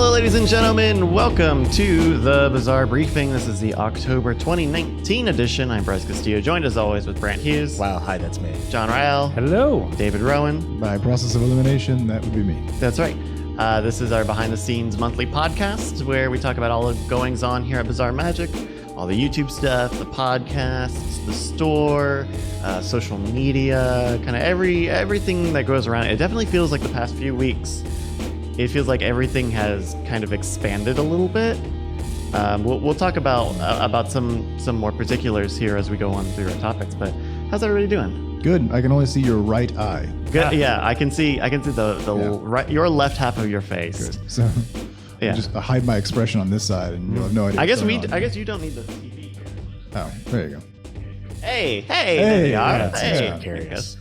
Hello, ladies and gentlemen. Welcome to the Bizarre Briefing. This is the October 2019 edition. I'm Bryce Castillo, joined as always with Brant Hughes. Wow, hi, that's me. John Ryle. Hello. David Rowan. By process of elimination, that would be me. That's right. This is our behind-the-scenes monthly podcast where we talk about all the goings-on here at Bizarre Magic, all the YouTube stuff, the podcasts, the store, social media, kind of everything that goes around. It definitely feels like the past few weeks, it feels like everything has kind of expanded a little bit. We'll talk about some more particulars here as we go on through our topics. But how's everybody doing? Good. I can only see your right eye. Good. Yeah, I can see the right, your left half of your face. Good. So Yeah. just hide my expression on this side, and you'll have no idea. I guess what's going on. you don't need the TV here. Oh, there you go. Hey, there you are. yeah, Hey, yeah. curious.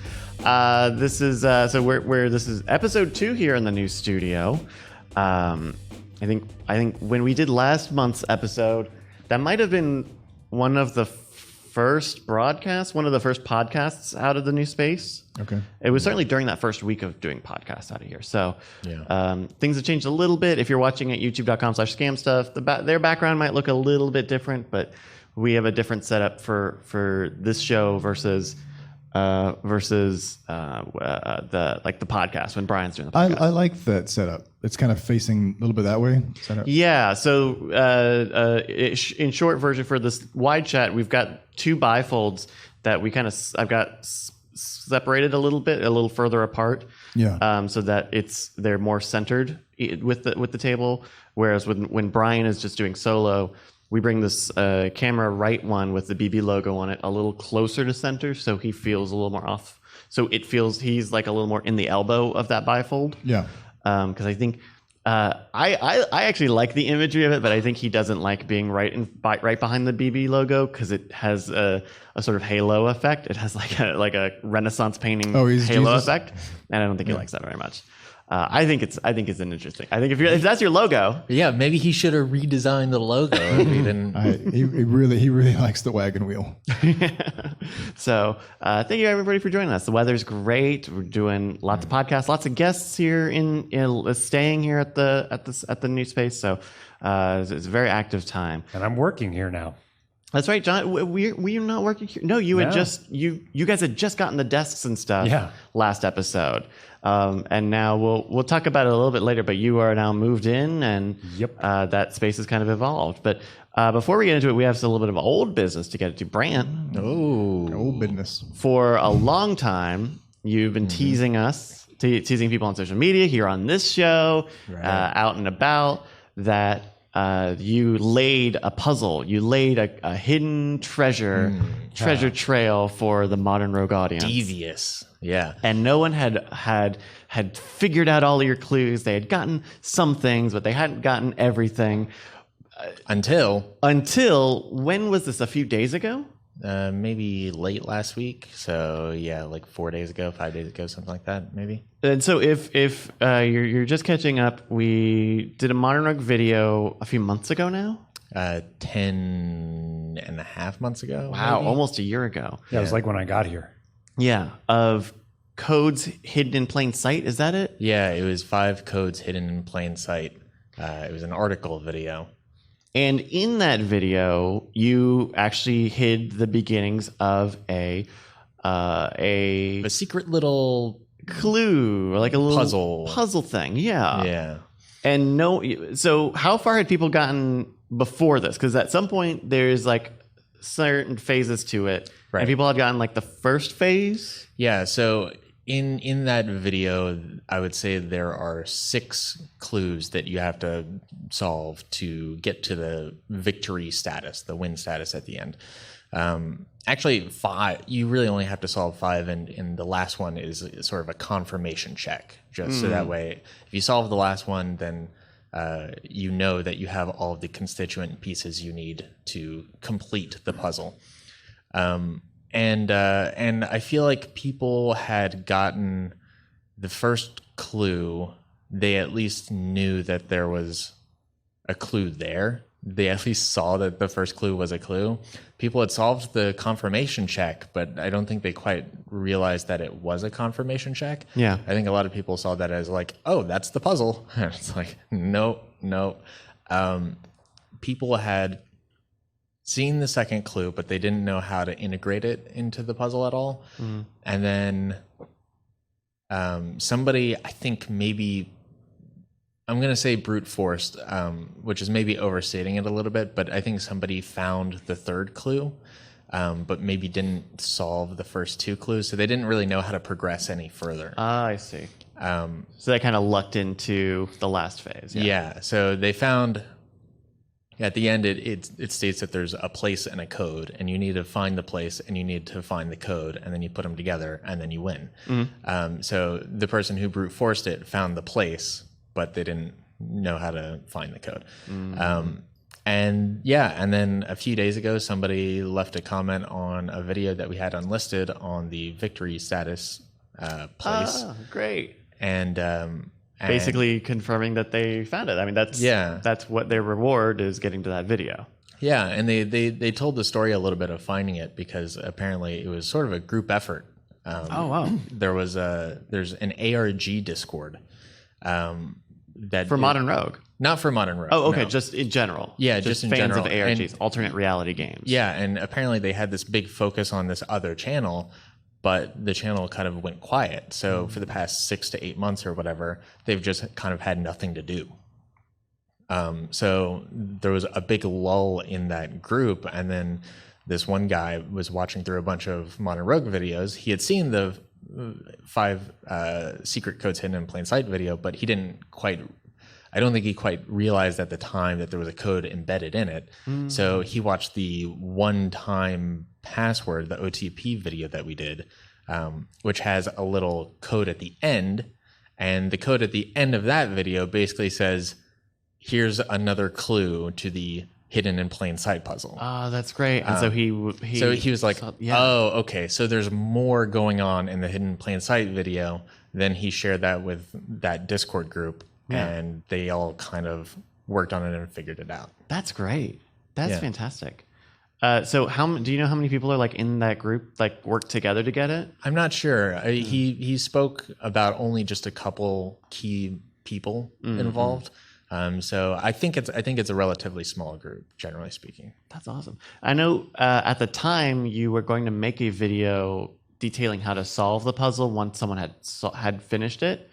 This is so this is episode 2 here in the new studio. I think when we did last month's episode, that might have been one of the first podcasts out of the new space. Okay. It was certainly during that first week of doing podcasts out of here. So Yeah. things have changed a little bit. If you're watching at youtube.com/scamstuff, their background might look a little bit different, but we have a different setup for this show versus the podcast when Brian's doing the podcast. I like that setup. It's kind of facing a little bit that way. Setup. Yeah. So in short version for this wide chat, we've got two bifolds that I've got separated a little further apart. Yeah. So that they're more centered with the table. Whereas when Brian is just doing solo, we bring this camera right one with the BB logo on it a little closer to center, so he feels a little more off. So it feels he's like a little more in the elbow of that bifold. Yeah. Because I think I actually like the imagery of it, but I think he doesn't like being right behind the BB logo because it has a sort of halo effect. It has like a Renaissance painting halo Jesus. effect, and I don't think he likes that very much. I think it's an interesting. I think if that's your logo, Yeah, maybe he should have redesigned the logo. He really likes the wagon wheel. So thank you everybody for joining us. The weather's great. We're doing lots of podcasts, lots of guests here staying here at the new space. So it's a very active time. And I'm working here now. That's right, John. We're not working here. No, you guys had just gotten the desks and stuff last episode. And now we'll talk about it a little bit later, but you are now moved in, and that space has kind of evolved. But before we get into it, we have a little bit of old business to get to. Brant, Old business. for a long time, you've been teasing people on social media, here on this show, out and about, that you laid a puzzle. You laid a hidden treasure trail for the modern Rogue audience. Devious. Yeah. And no one had figured out all of your clues. They had gotten some things, but they hadn't gotten everything. Until when was this? A few days ago? Maybe late last week. So yeah, like 4 days ago, 5 days ago, something like that, maybe. And so if you're just catching up, we did a Modern Rogue video a few months ago now. 10 and a half months ago. Wow, maybe? almost a year ago. Yeah, it was like when I got here. Yeah, of codes hidden in plain sight. Is that it? Yeah, it was 5 codes hidden in plain sight. It was an article video. And in that video, you actually hid the beginnings of a secret little clue, or like a little puzzle thing. Yeah. Yeah. And so how far had people gotten before this? Because at some point there's like certain phases to it. Right. And people had gotten like the first phase. Yeah, so in that video, I would say there are 6 clues that you have to solve to get to the victory status, the win status at the end. Actually, 5. You really only have to solve 5, and the last one is sort of a confirmation check. Just so that way, if you solve the last one, then you know that you have all of the constituent pieces you need to complete the puzzle. And I feel like people had gotten the first clue. They at least knew that there was a clue there. They at least saw that the first clue was a clue. People had solved the confirmation check, but I don't think they quite realize that it was a confirmation check. Yeah. I think a lot of people saw that as like, oh, that's the puzzle. And it's like, no. People had seen the second clue, but they didn't know how to integrate it into the puzzle at all. And then somebody, I think maybe, I'm going to say brute forced, which is maybe overstating it a little bit, but I think somebody found the third clue, but maybe didn't solve the first two clues. So they didn't really know how to progress any further. I see. So that kind of lucked into the last phase. Yeah. So they found at the end, it states that there's a place and a code, and you need to find the place and you need to find the code, and then you put them together and then you win. So the person who brute forced it found the place, but they didn't know how to find the code. And then a few days ago, somebody left a comment on a video that we had unlisted on the victory status place. Great. And basically confirming that they found it. I mean, that's what their reward is, getting to that video. Yeah, and they told the story a little bit of finding it, because apparently it was sort of a group effort. Oh, wow. There's an ARG Discord that For Modern Rogue. Not for Modern Rogue. Oh, okay. no. Just in general. Yeah, just in fans general. of ARGs, alternate reality games. Yeah, and apparently they had this big focus on this other channel, but the channel kind of went quiet. So for the past 6 to 8 months or whatever, they've just kind of had nothing to do. So there was a big lull in that group, and then this one guy was watching through a bunch of Modern Rogue videos. He had seen the 5 secret codes hidden in plain sight video, but I don't think he quite realized at the time that there was a code embedded in it. So he watched the one-time password, the OTP video that we did, which has a little code at the end. And the code at the end of that video basically says, here's another clue to the hidden in plain sight puzzle. Oh, that's great. And so he was like, oh, okay, so there's more going on in the hidden in plain sight video. Then he shared that with that Discord group. Yeah. And they all kind of worked on it and figured it out. That's great. That's fantastic. So do you know how many people are like in that group, like work together to get it? I'm not sure. He spoke about only just a couple key people involved. So I think it's a relatively small group, generally speaking. That's awesome. I know at the time you were going to make a video detailing how to solve the puzzle once someone had finished it.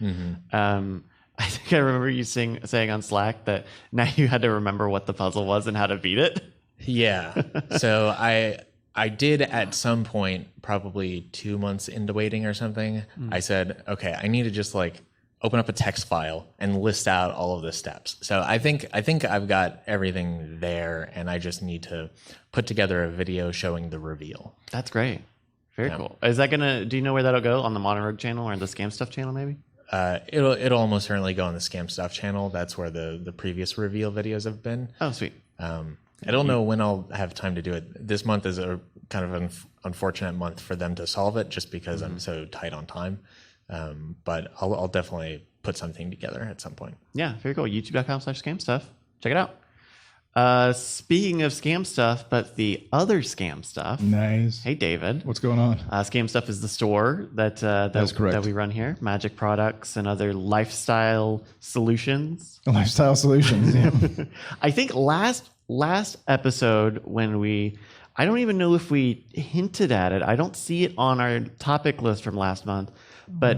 I think I remember you saying on Slack that now you had to remember what the puzzle was and how to beat it. Yeah. So I did at some point, probably 2 months into waiting or something, I said, okay, I need to just like open up a text file and list out all of the steps. So I think I've got everything there, and I just need to put together a video showing the reveal. That's great. Very cool. Is that do you know where that'll go? On the Modern Rogue channel or the Scam Stuff channel maybe? It'll almost certainly go on the Scam Stuff channel. That's where the previous reveal videos have been. Oh, sweet. I don't know when I'll have time to do it. This month is a kind of an unfortunate month for them to solve it, just because I'm so tight on time. But I'll definitely put something together at some point. Yeah, very cool. YouTube.com/Scam Stuff. Check it out. Speaking of Scam Stuff, but the other Scam Stuff. Nice. Hey, David. What's going on? Scam Stuff is the store that's correct. That we run here. Magic products and other lifestyle solutions. Lifestyle solutions. Yeah. I think last episode when I don't even know if we hinted at it. I don't see it on our topic list from last month, but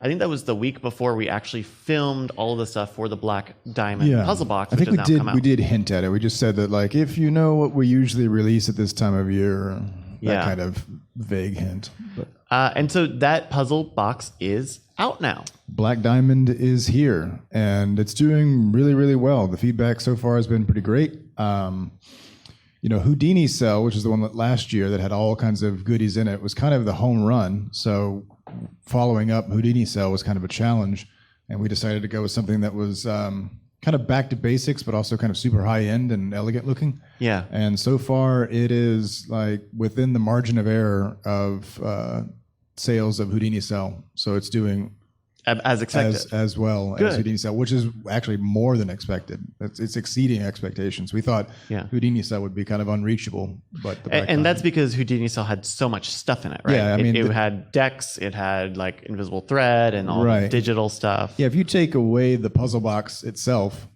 I think that was the week before we actually filmed all of the stuff for the Black Diamond puzzle box, which has now come out. We did hint at it. We just said that, like, if you know what we usually release at this time of year, that kind of vague hint. But. And so that puzzle box is out now. Black Diamond is here, and it's doing really, really well. The feedback so far has been pretty great. Houdini Cell, which is the one that last year that had all kinds of goodies in it, was kind of the home run. So following up Houdini Cell was kind of a challenge, and we decided to go with something that was kind of back to basics, but also kind of super high end and elegant looking. Yeah. And so far it is like within the margin of error of sales of Houdini Cell. So it's doing as expected. as well as Houdini cell, which is actually more than expected. It's exceeding expectations. We thought Houdini cell would be kind of unreachable, but and that's because Houdini cell had so much stuff in it, right? Yeah, I mean, it had decks, it had like invisible thread and all the digital stuff. Yeah, if you take away the puzzle box itself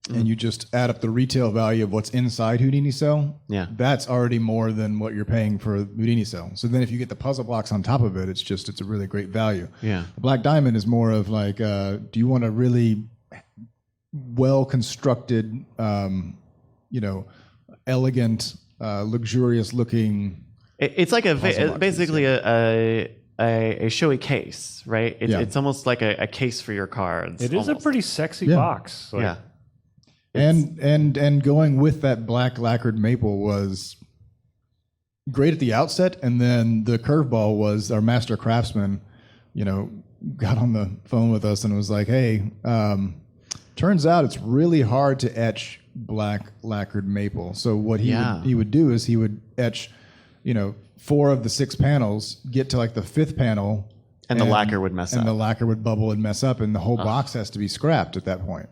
and you just add up the retail value of what's inside Houdini cell, that's already more than what you're paying for Houdini cell. So then if you get the puzzle blocks on top of it, it's a really great value. Yeah. The Black Diamond is more of like, do you want a really well-constructed, elegant, luxurious looking... It's like basically a showy case, right? It's almost like a case for your cards. It is a pretty sexy box. Yeah. And going with that black lacquered maple was great at the outset, and then the curveball was our master craftsman, got on the phone with us and was like, "Hey, turns out it's really hard to etch black lacquered maple." So what he would do is he would etch, 4 of the 6 panels, get to like the 5th panel, and the lacquer would mess up, and the lacquer would bubble and mess up, and the whole box has to be scrapped at that point.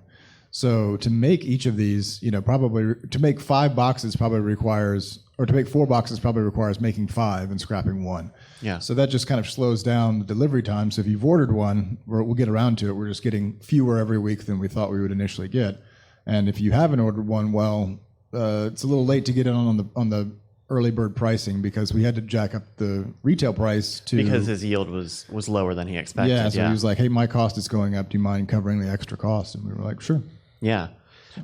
So to make each of these, probably to make 5 boxes probably requires, or to make 4 boxes probably requires making 5 and scrapping 1. Yeah. So that just kind of slows down the delivery time. So if you've ordered one, we'll get around to it. We're just getting fewer every week than we thought we would initially get. And if you haven't ordered one, well, it's a little late to get in on the early bird pricing because we had to jack up the retail price because his yield was lower than he expected. Yeah. So he was like, "Hey, my cost is going up. Do you mind covering the extra cost?" And we were like, "Sure." Yeah,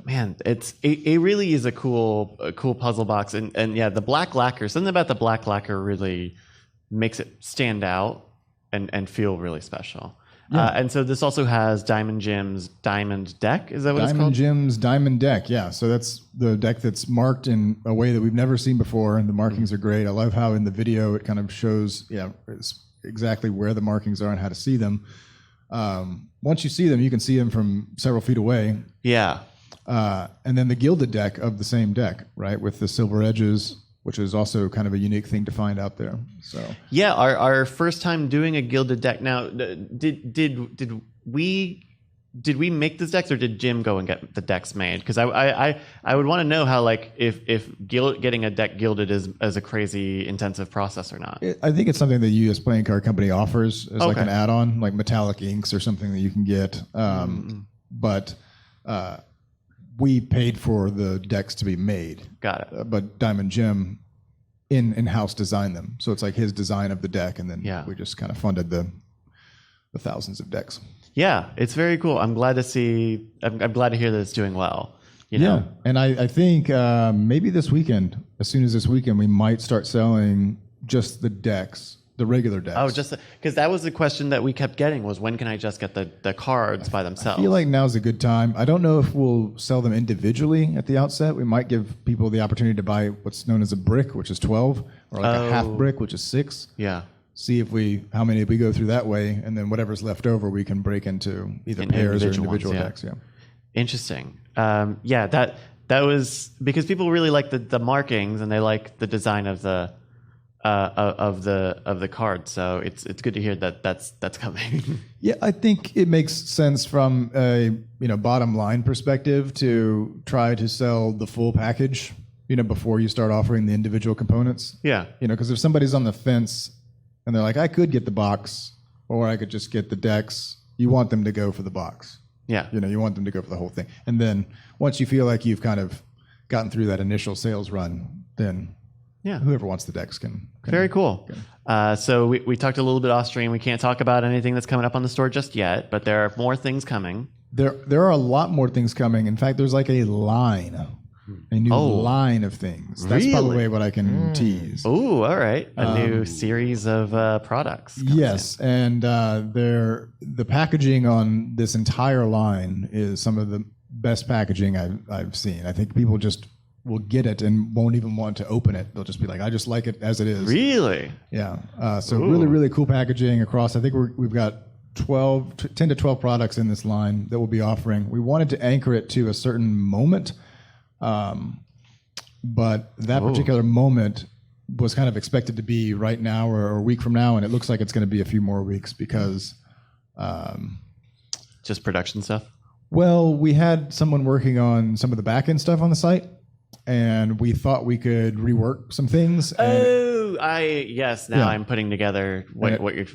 man, it really is a cool puzzle box, and the black lacquer. Something about the black lacquer really makes it stand out and feel really special. Yeah. And so this also has Diamond Jim's Diamond Deck. Is that what it's called? Diamond Jim's Diamond Deck. Yeah, so that's the deck that's marked in a way that we've never seen before, and the markings are great. I love how in the video it kind of shows exactly where the markings are and how to see them. Once you see them, you can see them from several feet away. Yeah. And then the gilded deck of the same deck, right, with the silver edges, which is also kind of a unique thing to find out there. So yeah, our first time doing a gilded deck. Now, did we make these decks, or did Jim go and get the decks made? Because I would want to know how, like, if getting a deck gilded is a crazy intensive process or not. I think it's something the U.S. Playing Card Company offers as like an add-on, like metallic inks or something that you can get. But we paid for the decks to be made. Got it. But Diamond Jim in-house designed them, so it's like his design of the deck, and then we just kind of funded the thousands of decks. Yeah, it's very cool. I'm glad to see. I'm glad to hear that it's doing well. Yeah, and I think maybe this weekend, as soon as this weekend, we might start selling just the decks, the regular decks. Oh, just because that was the question that we kept getting was, when can I just get the cards by themselves? I feel like now's a good time. I don't know if we'll sell them individually at the outset. We might give people the opportunity to buy what's known as a brick, which is 12, or like a half brick, which is 6. Yeah. See how many we go through that way, and then whatever's left over, we can break into either pairs or individual decks. Yeah. Interesting. That was because people really like the markings, and they like the design of the card. So it's good to hear that that's coming. Yeah, I think it makes sense from a bottom line perspective to try to sell the full package, before you start offering the individual components. Yeah. Because if somebody's on the fence and they're like, I could get the box, or I could just get the decks, you want them to go for the box. Yeah. You want them to go for the whole thing. And then once you feel like you've kind of gotten through that initial sales run, then whoever wants the decks can. Very cool. So we talked a little bit off stream. We can't talk about anything that's coming up on the store just yet, but there are more things coming. There are a lot more things coming. In fact, there's like a new line of things. That's probably what I can tease. Oh, all right. A new series of products. Yes, and the packaging on this entire line is some of the best packaging I've seen. I think people just will get it and won't even want to open it. They'll just be like, I just like it as it is. Really? Yeah. So really, really cool packaging across. I think we've got 10 to 12 products in this line that we'll be offering. We wanted to anchor it to a certain moment. But that particular moment was kind of expected to be right now or a week from now, and it looks like it's going to be a few more weeks because Just production stuff. Well, we had someone working on some of the back end stuff on the site, and we thought we could rework some things. Yes. Now Yeah. I'm putting together what you're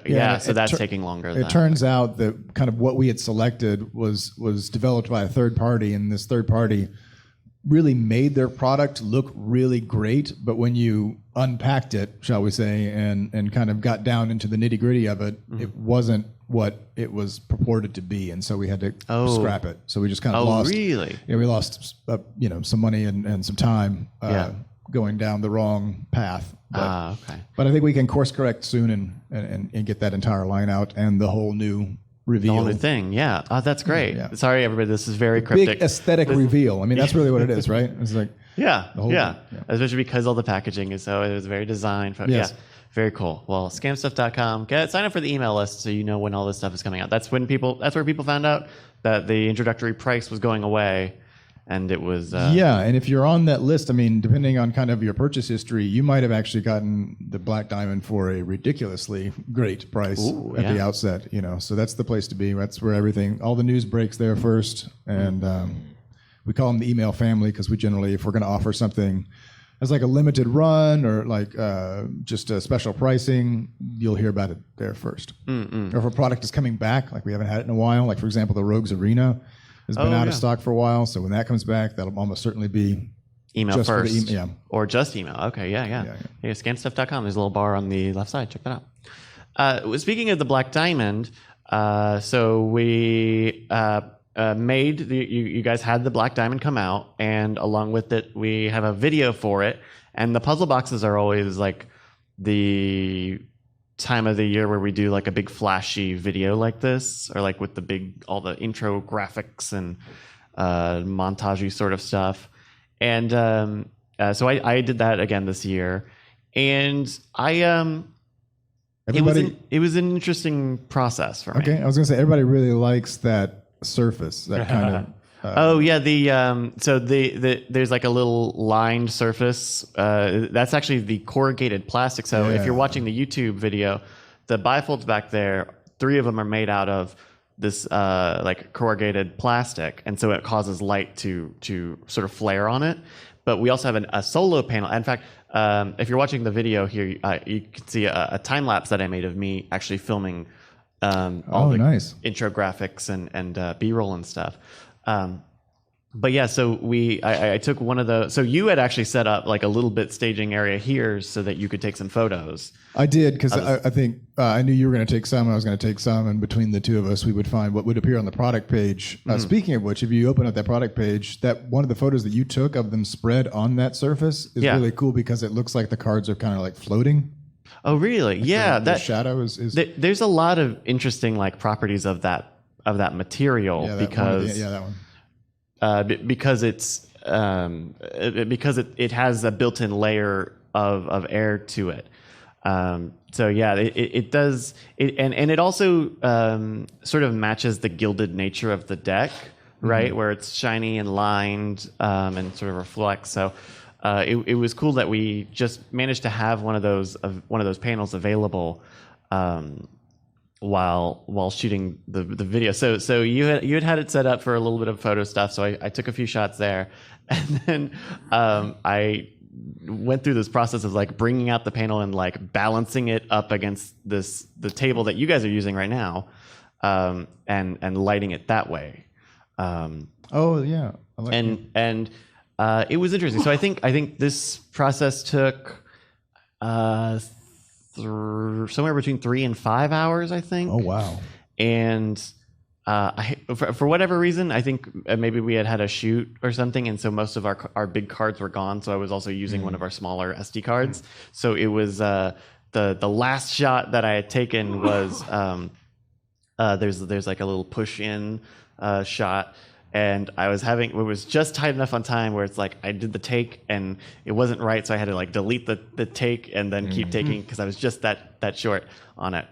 Yeah, so that's taking longer. It turns out that kind of what we had selected was developed by a third party, and this third party really made their product look really great. But when you unpacked it, shall we say, and kind of got down into the nitty gritty of it, it wasn't what it was purported to be, and so we had to scrap it. So we just kind of lost. Really? Yeah, we lost some money and some time going down the wrong path. But, okay. But I think we can course correct soon and get that entire line out and the whole new reveal. The only thing, yeah. Oh, that's great. Yeah. Sorry, everybody. This is very cryptic. Big aesthetic reveal. I mean, that's really what it is, right? It's like Yeah, whole yeah. thing, yeah. Especially because all the packaging is so it was very designed. Yes. Yeah, very cool. Well, scamstuff.com. Sign up for the email list so you know when all this stuff is coming out. That's where people found out that the introductory price was going away, and it was. Yeah, and if you're on that list, I mean, depending on kind of your purchase history, you might have actually gotten the Black Diamond for a ridiculously great price at the outset. So that's the place to be. That's where all the news breaks there first, and we call them the email family because we generally, if we're going to offer something as like a limited run or like just a special pricing, you'll hear about it there first. Or if a product is coming back, like we haven't had it in a while, like for example, the Rogues Arena has been out of stock for a while. So when that comes back, that'll almost certainly be email just first. Yeah. Or just email. Okay, yeah. Scamstuff.com. There's a little bar on the left side. Check that out. Speaking of the Black Diamond, so we made you guys had the Black Diamond come out, and along with it, we have a video for it. And the puzzle boxes are always like the time of the year where we do like a big flashy video like this, or like with all the intro graphics and montagey sort of stuff. And so I did that again this year, and it was an interesting process for me. Okay, I was going to say everybody really likes that surface, that kind of. So there's like a little lined surface. That's actually the corrugated plastic. So if you're watching the YouTube video, the bifolds back there, 3 of them are made out of this like corrugated plastic, and so it causes light to sort of flare on it. But we also have a solo panel. In fact, if you're watching the video here, you can see a time lapse that I made of me actually filming all the nice intro graphics and B-roll and stuff. But yeah, so I took one of the. So you had actually set up like a little bit staging area here so that you could take some photos. I did because I think I knew you were going to take some. I was going to take some, and between the two of us, we would find what would appear on the product page. Speaking of which, if you open up that product page, that one of the photos that you took of them spread on that surface is really cool because it looks like the cards are kind of like floating. Oh, really? Like yeah, the shadow is. There's a lot of interesting like properties of that material because that one. Because it's because it has a built-in layer of air to it. So yeah, it does and it also sort of matches the gilded nature of the deck, right? Where it's shiny and lined and sort of reflects. So it was cool that we just managed to have one of those panels available while shooting the video. So you had it set up for a little bit of photo stuff. So I took a few shots there, and then I went through this process of like bringing out the panel and like balancing it up against the table that you guys are using right now, and lighting it that way. Oh yeah, I like and it was interesting. So I think this process took somewhere between 3 and 5 hours, I think. Oh wow! And for whatever reason, I think maybe we had a shoot or something, and so most of our big cards were gone. So I was also using one of our smaller SD cards. So it was the last shot that I had taken was there's like a little push in shot. And it was just tight enough on time where it's like I did the take and it wasn't right, so I had to like delete the take and then keep taking because I was just that short on it.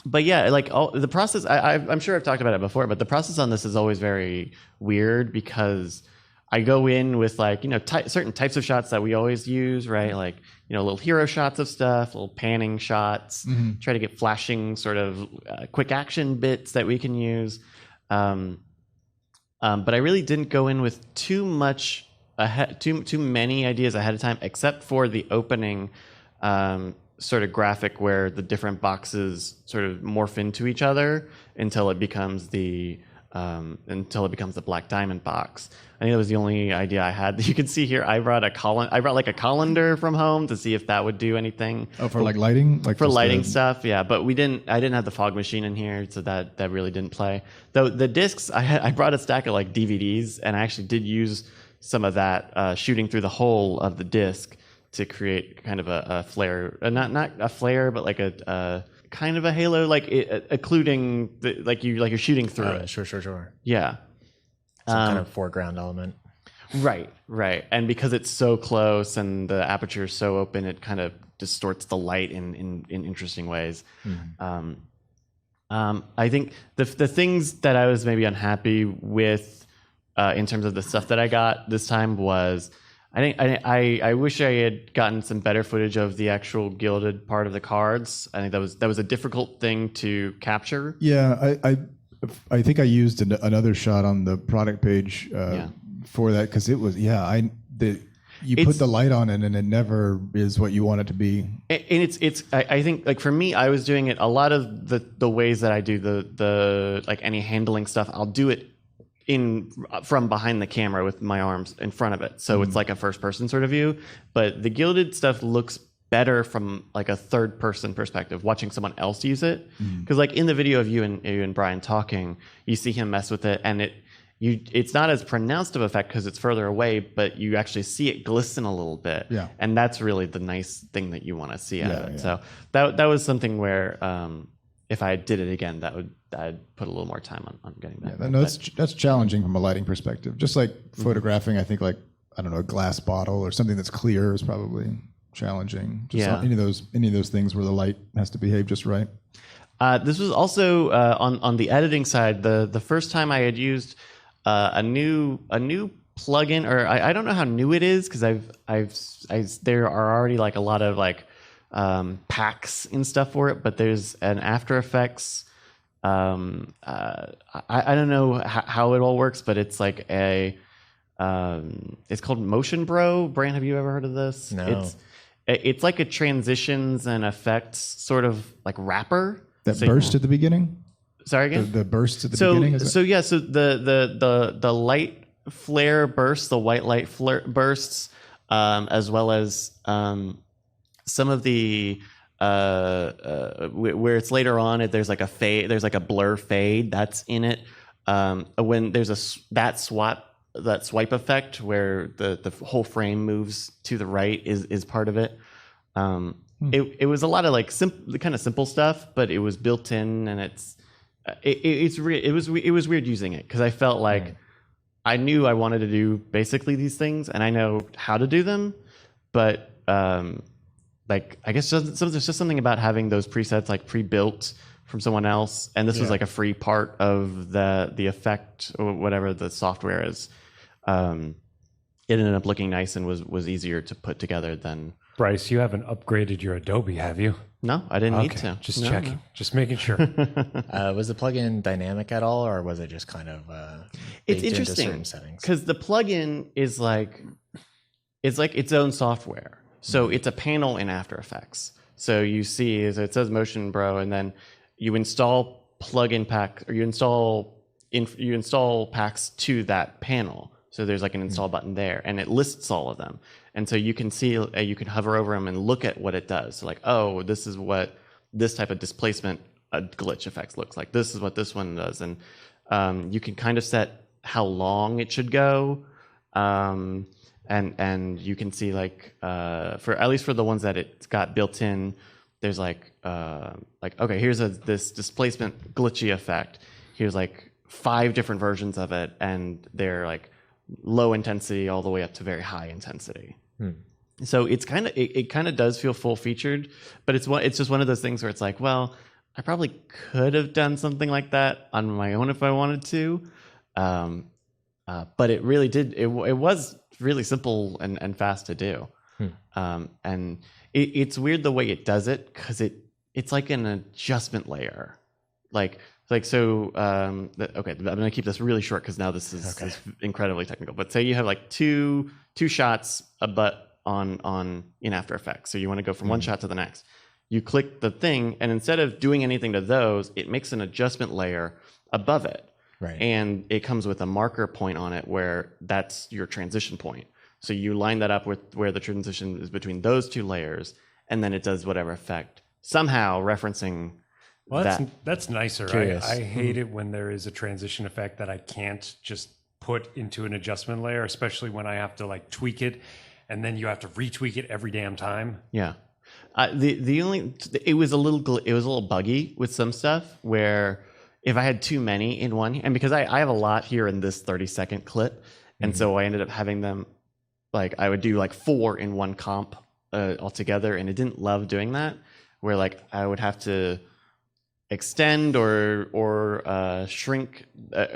But yeah, like the process, I'm sure I've talked about it before, but the process on this is always very weird because I go in with like, certain types of shots that we always use, right? Like, little hero shots of stuff, little panning shots, try to get flashing sort of quick action bits that we can use. But I really didn't go in with too many ideas ahead of time, except for the opening sort of graphic where the different boxes sort of morph into each other until it becomes the black diamond box. I think that was the only idea I had. You can see here, I brought like a colander from home to see if that would do anything. Oh, for like lighting? Like for lighting stuff, yeah. But I didn't have the fog machine in here, so that really didn't play. Though the discs, I brought a stack of like DVDs, and I actually did use some of that shooting through the hole of the disc to create kind of a flare, not a flare, but like a kind of a halo, like occluding, like you're shooting through it. Sure. Yeah. Some kind of foreground element. Right. And because it's so close and the aperture is so open, it kind of distorts the light in interesting ways. I think the things that I was maybe unhappy with in terms of the stuff that I got this time was, I wish I had gotten some better footage of the actual gilded part of the cards. I think that was a difficult thing to capture. Yeah, I think I used another shot on the product page for that, because it was put the light on it and it never is what you want it to be. And I think, like, for me, I was doing it a lot of the ways that I do the like any handling stuff. I'll do it from behind the camera with my arms in front of it, so it's like a first person sort of view. But the gilded stuff looks better from like a third person perspective, watching someone else use it. Because like in the video of you and Brian talking, you see him mess with it, and it's not as pronounced of effect because it's further away, but you actually see it glisten a little bit. Yeah. And that's really the nice thing that you want to see out of it. Yeah. So that was something where if I did it again, I'd put a little more time on getting that. Yeah, no, that's challenging from a lighting perspective. Just like photographing, I think, like, I don't know, a glass bottle or something that's clear is probably challenging. Just any of those things where the light has to behave just right. This was also on the editing side. The first time I had used a new plugin, or I don't know how new it is, because there are already like a lot of like packs and stuff for it, but there's an After Effects. I don't know how it all works, but it's like it's called Motion Bro. Brian, have you ever heard of this? No. It's like a transitions and effects sort of like wrapper. That burst at the beginning? Sorry again? The burst at the beginning? So the light flare bursts, the white light flare bursts, as well as some of the where it's later on, there's like a fade, there's like a blur fade that's in it. When there's that swipe effect where the whole frame moves to the right is part of it. It was a lot of like kind of simple stuff, but it was built in, and it was weird using it, because I felt like I knew I wanted to do basically these things, and I know how to do them, but like, I guess there's just something about having those presets like pre-built from someone else, and this was like a free part of the effect or whatever the software is. It ended up looking nice and was easier to put together than. Bryce, you haven't upgraded your Adobe, have you? No, I didn't need to. Just checking, just making sure. Was the plugin dynamic at all, or was it just kind of it's into interesting certain settings? Because the plugin is like its own software. So it's a panel in After Effects. So you see, it says Motion Bro, and then you install plugin pack, or you install packs to that panel. So there's like an install button there, and it lists all of them. And so you can see, you can hover over them and look at what it does. So like, oh, this is what this type of displacement glitch effects looks like. This is what this one does, and you can kind of set how long it should go. And you can see like for at least for the ones that it's got built in, there's like okay, here's this displacement glitchy effect. Here's like 5 different versions of it, and they're like low intensity all the way up to very high intensity. So it's it kind of does feel full featured, but it's just one of those things where it's like, well, I probably could have done something like that on my own if I wanted to. But it really did. It was really simple and fast to do. And it's weird the way it does it because it's like an adjustment layer. So okay, I'm gonna keep this really short because now this is incredibly technical. But say you have like two shots in After Effects. So you want to go from one shot to the next. You click the thing, and instead of doing anything to those, it makes an adjustment layer above it. Right. And it comes with a marker point on it where that's your transition point. So you line that up with where the transition is between those two layers, and then it does whatever effect, somehow referencing that's nicer. Curious. I hate it when there is a transition effect that I can't just put into an adjustment layer, especially when I have to like tweak it, and then you have to retweak it every damn time. Yeah. It was a little buggy with some stuff where if I had too many in one, and because I have a lot here in this 30-second clip, and so I ended up having them, like I would do like 4 in one comp altogether, and it didn't love doing that, where like I would have to extend or shrink,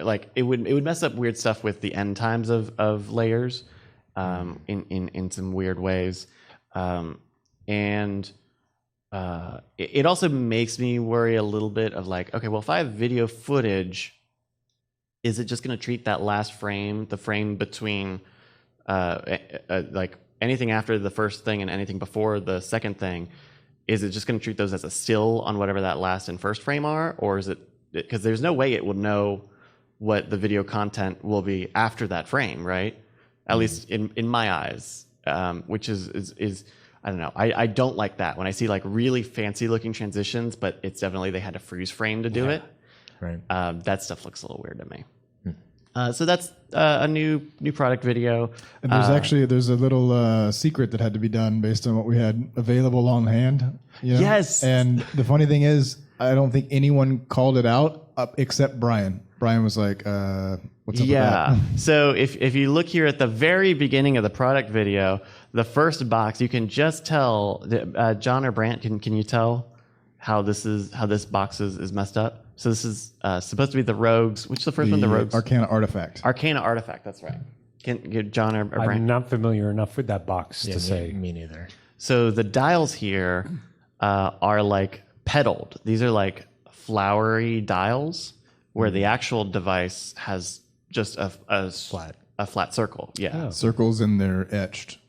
like it would mess up weird stuff with the end times of layers in some weird ways. And it also makes me worry a little bit of like, okay, well, if I have video footage, is it just going to treat that last frame, the frame between like anything after the first thing and anything before the second thing, is it just going to treat those as a still on whatever that last and first frame are? Or is it, because there's no way it will know what the video content will be after that frame, right? At least in my eyes, which is I don't know. I don't like that when I see like really fancy looking transitions, but it's definitely they had to freeze frame to do it. Right. That stuff looks a little weird to me. So that's a new product video. And there's a little secret that had to be done based on what we had available on hand. You know? Yes. And the funny thing is, I don't think anyone called it out except Brian. Brian was like, what's up with that? So if you look here at the very beginning of the product video, the first box, you can just tell, John or Brant, can you tell how this box is messed up? So this is supposed to be the Rogues. Which is the first one? The Rogues? Arcana Artifact. Arcana Artifact, that's right. Can get John or Brant? I'm not familiar enough with that box to say. Me neither. So the dials here are like pedaled. These are like flowery dials where the actual device has just a flat circle. Yeah. Circles and they're etched.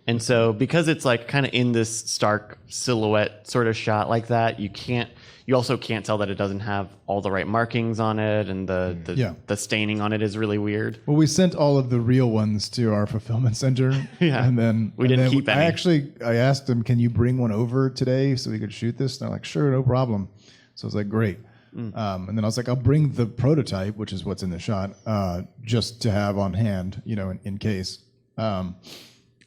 And so because it's like kind of in this stark silhouette sort of shot like that, you also can't tell that it doesn't have all the right markings on it, and the staining on it is really weird. Well, we sent all of the real ones to our fulfillment center. And then we didn't keep any. I asked them, can you bring one over today so we could shoot this? And they're like, sure, no problem. So I was like, great. And then I was like, I'll bring the prototype, which is what's in the shot, just to have on hand, in case.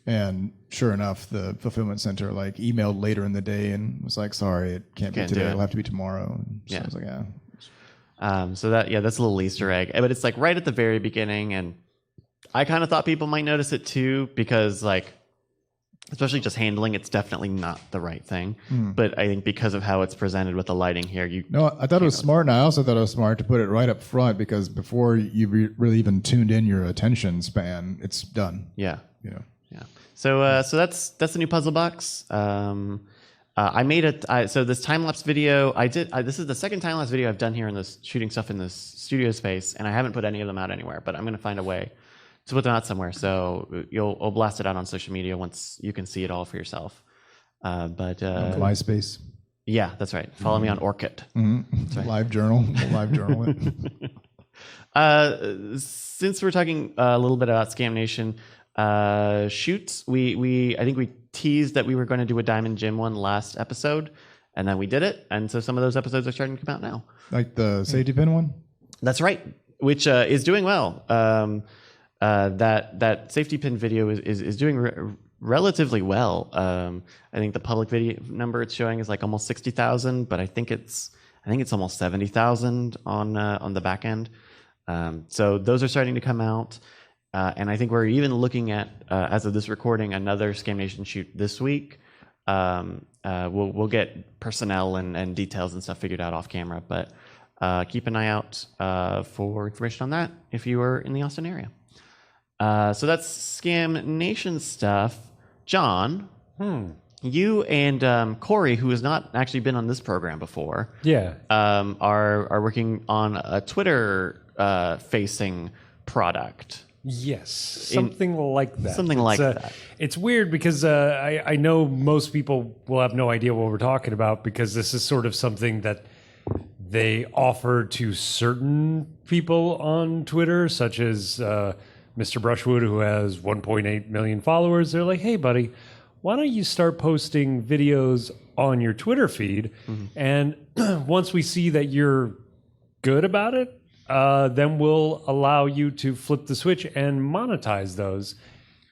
And sure enough, the fulfillment center like emailed later in the day and was like, sorry, it can't be today. It'll have to be tomorrow. And so I was like, yeah. So that's a little Easter egg, but it's like right at the very beginning, and I kind of thought people might notice it too, because like, especially just handling, it's definitely not the right thing. But I think because of how it's presented with the lighting here, I thought it was smart, and I also thought it was smart to put it right up front, because before you really even tuned in your attention span, it's done. Yeah. So that's the new puzzle box. I made it. So this time lapse video, this is the second time lapse video I've done here in this shooting stuff in this studio space, and I haven't put any of them out anywhere. But I'm going to find a way to put them out somewhere. So I'll blast it out on social media once you can see it all for yourself. MySpace. Yeah, that's right. Follow me on Orkut. That's right. Live journal. Live journal it. Since we're talking a little bit about Scam Nation shoots, I think we teased that we were going to do a Diamond Gym one last episode, and then we did it. And so some of those episodes are starting to come out now. Like the safety pin one? That's right, which is doing well. That safety pin video is doing relatively well. I think the public video number it's showing is like almost 60,000, but I think it's almost 70,000 on the back end. So those are starting to come out. And I think we're even looking at, as of this recording, another Scam Nation shoot this week. We'll get personnel and details and stuff figured out off camera. But keep an eye out for information on that if you are in the Austin area. So that's Scam Nation stuff. John, you and Corey, who has not actually been on this program before, are working on a Twitter facing product. Yes, something like that. Something like that. It's weird because I know most people will have no idea what we're talking about because this is sort of something that they offer to certain people on Twitter, such as Mr. Brushwood, who has 1.8 million followers. They're like, hey, buddy, why don't you start posting videos on your Twitter feed? And once we see that you're good about it, then we'll allow you to flip the switch and monetize those.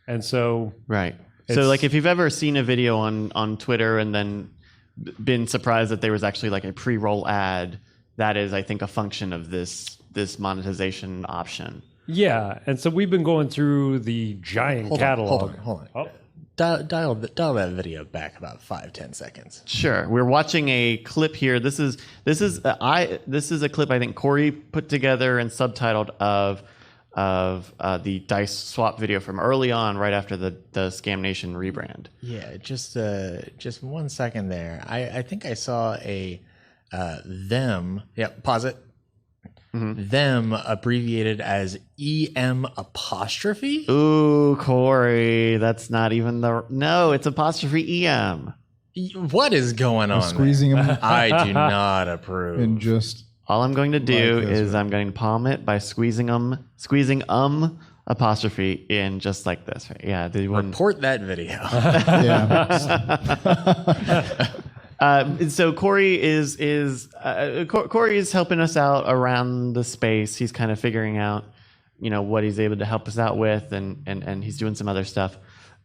And so... Right. So like if you've ever seen a video on Twitter and then been surprised that there was actually like a pre-roll ad, that is, I think, a function of this monetization option. Yeah. And so we've been going through the giant catalog. Hold on. Dial that video back about 5-10 seconds. Sure. We're watching a clip here. This is a clip I think Corey put together and subtitled of the dice swap video from early on, right after the Scam Nation rebrand. Yeah, just 1 second there. I think I saw a them. Yeah, pause it. Them abbreviated as EM apostrophe. Ooh, Corey, that's not even it's apostrophe EM. What is going on? Squeezing them. I do not approve. And just all I'm going to do is I'm going to palm it by squeezing apostrophe in just like this. Right? Yeah, report that video. So Corey is helping us out around the space. He's kind of figuring out, what he's able to help us out with, and he's doing some other stuff.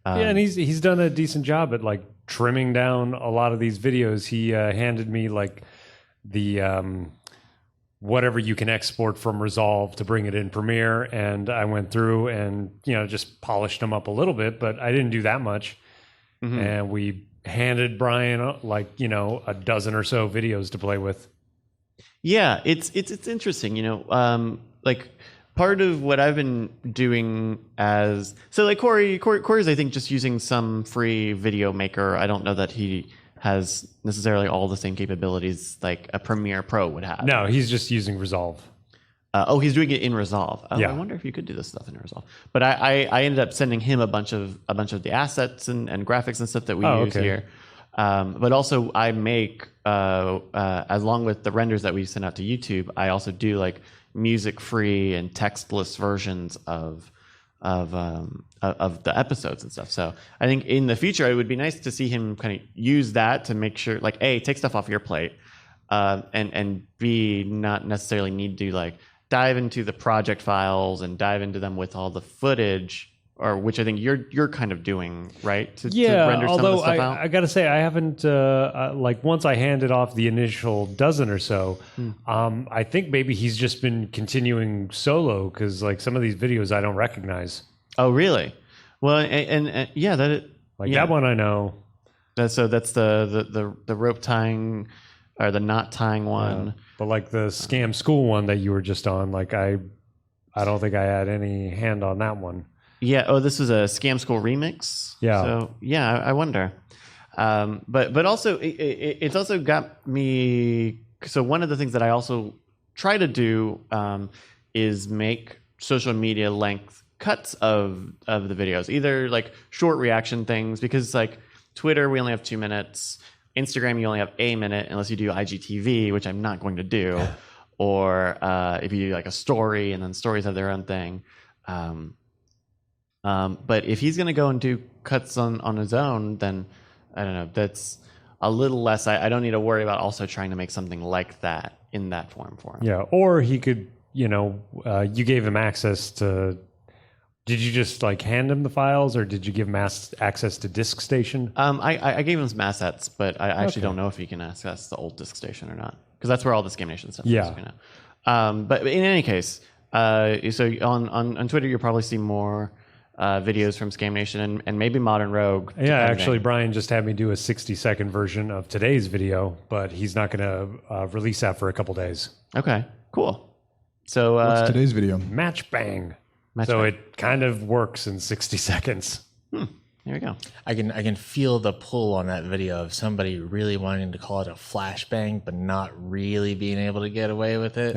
And he's done a decent job at like trimming down a lot of these videos. He handed me like the whatever you can export from Resolve to bring it in Premiere, and I went through and just polished them up a little bit, but I didn't do that much. And we handed Brian like a dozen or so videos to play with. Yeah, it's interesting. Like part of what I've been doing like Corey's I think just using some free video maker. I don't know that he has necessarily all the same capabilities like a Premiere Pro would have. No, he's just using Resolve. He's doing it in Resolve. I wonder if you could do this stuff in Resolve. But I ended up sending him a bunch of the assets and graphics and stuff that we use here. But also I make along with the renders that we send out to YouTube, I also do like music free and textless versions of the episodes and stuff. So I think in the future it would be nice to see him kind of use that to make sure like A, take stuff off your plate, and B, not necessarily need to like dive into the project files and dive into them with all the footage, or which I think you're kind of doing, right? To render some of the stuff out. I got to say, I haven't like once I handed off the initial dozen or so, I think maybe he's just been continuing solo because like some of these videos I don't recognize. Oh, really? Well, and yeah, that one I know. That's the rope tying or the knot tying one. But like the scam school one that you were just on, like I don't think I had any hand on that one. Yeah. Oh, this was a Scam School remix. Yeah. So yeah, I wonder. But also it's also got me. So one of the things that I also try to do is make social media length cuts of the videos, either like short reaction things, because like Twitter we only have 2 minutes. Instagram, you only have a minute unless you do IGTV, which I'm not going to do, or if you do like a story, and then stories have their own thing. But if he's going to go and do cuts on his own, then I don't know. That's a little less. I don't need to worry about also trying to make something like that in that form for him. Yeah, or he could, you gave him access to. Did you just like hand him the files, or did you give him access to Disk Station? I gave him some assets, but I actually don't know if he can access the old Disk Station or not, because that's where all the Scam Nation stuff is. But in any case, so on Twitter you'll probably see more videos from Scam Nation and maybe Modern Rogue. Yeah, actually, Brian just had me do a 60-second version of today's video, but he's not going to release that for a couple days. Okay, cool. So What's today's video? Match bang. Match so bang. it kind of works in 60 seconds. Here we go. I can feel the pull on that video of somebody really wanting to call it a flashbang, but not really being able to get away with it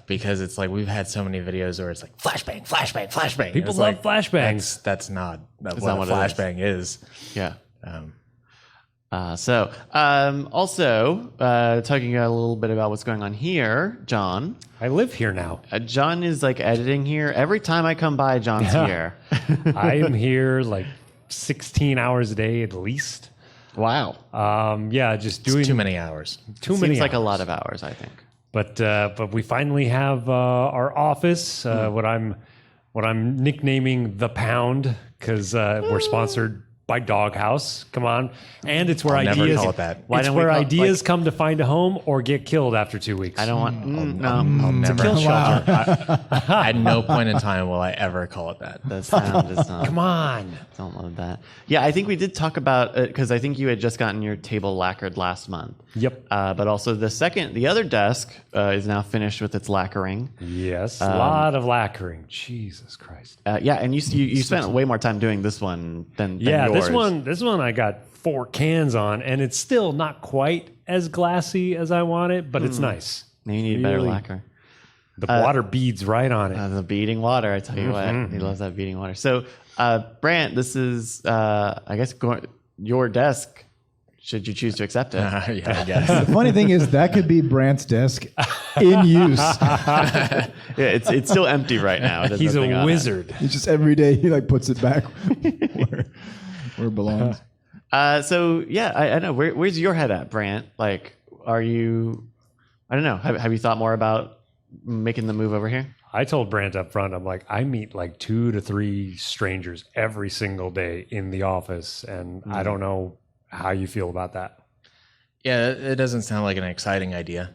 because it's like we've had so many videos where it's like flashbang, flashbang, flashbang. People It's love like, flashbangs. That's not what not a what it is. flashbang is. Yeah. Also, talking a little bit about what's going on here, John. I live here now. John is like editing here. Every time I come by, John's here. I am here like 16 hours a day at least. Wow. Yeah, just doing Too many hours. too many. Seems like a hours. lot of hours, I think. But we finally have our office. What I'm nicknaming the Pound because we're sponsored by Doghouse. Come on, and it's where I'll never ideas. call it that. Why It's don't we where call- ideas come to find a home or get killed after 2 weeks. I don't want. No, I'll never. kill shelter. At no point in time will I ever call it that. the sound is not. Come on. Don't love that. Yeah, I think we did talk about it because I think you had just gotten your table lacquered last month. Yep. But also the other desk is now finished with its lacquering. Yes. A lot of lacquering. Jesus Christ. Yeah, and you spent way more time doing this one than Yeah, yours. this one I got 4 cans on, and it's still not quite as glassy as I want it, but it's nice. Maybe you need better Really. lacquer. The water beads right on it. The beating water, I tell you what, he loves that beating water. So, Brant, this is, I guess, your desk. Should you choose to accept it? Yeah, I guess. The funny thing is that could be Brant's desk in use. Yeah, it's still empty right now. There's He's nothing a on it. wizard. It's just every day he like puts it back where it belongs. So yeah, I know. Where's your head at, Brant? Like, are you? I don't know. Have you thought more about making the move over here? I told Brant up front, I'm like, I meet like 2 to 3 strangers every single day in the office, and I don't know how you feel about that. Yeah, it doesn't sound like an exciting idea.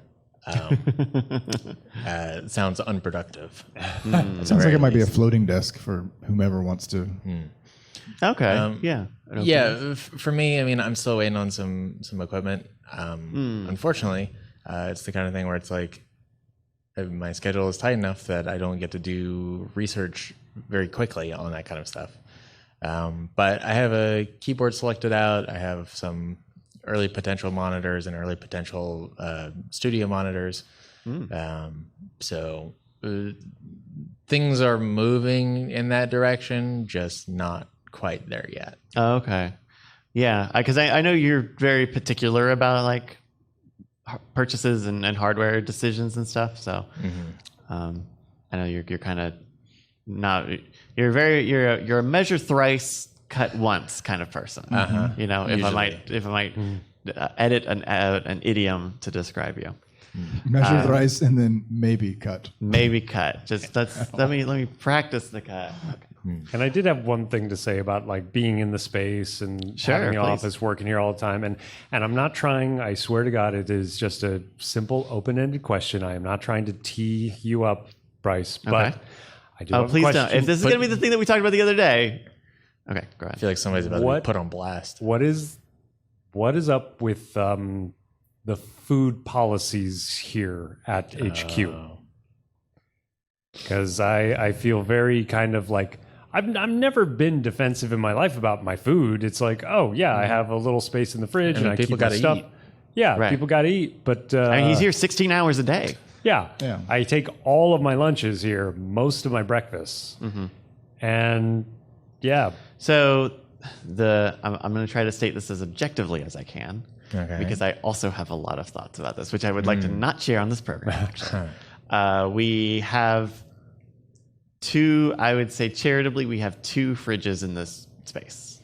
It sounds unproductive. It sounds like it might be a floating desk for whomever wants to. Okay. Yeah. I don't Yeah, for me, I mean, I'm still waiting on some equipment. Unfortunately, it's the kind of thing where it's like my schedule is tight enough that I don't get to do research very quickly on that kind of stuff. But I have a keyboard selected out. I have some early potential monitors and early potential studio monitors. So things are moving in that direction, just not quite there yet. Oh, okay. Yeah, because I know you're very particular about like purchases and hardware decisions and stuff. So I know you're kind of not. You're a measure thrice, cut once kind of person. You know, if I might edit an idiom to describe you. Measure thrice and then maybe cut. Maybe cut. Just let me practice the cut. Okay. And I did have one thing to say about like being in the space and Sure, having the please. office, working here all the time. And I'm not trying, I swear to God, it is just a simple open-ended question. I am not trying to tee you up, Bryce, but Okay. I do Oh, have a please question. don't. If this is going to be the thing that we talked about the other day. Okay, go I ahead. feel like somebody's about to What? be put on blast. What is up with the food policies here at HQ? Because I feel very kind of like I've never been defensive in my life about my food. It's like, oh yeah, I have a little space in the fridge and I people keep my gotta stuff. eat. Yeah, Right. people got to eat. But I mean, he's here 16 hours a day. Yeah. Yeah. I take all of my lunches here, most of my breakfasts, and yeah. So I'm going to try to state this as objectively as I can, Okay. because I also have a lot of thoughts about this, which I would like to not share on this program. Actually. We have I would say charitably, we have 2 fridges in this space.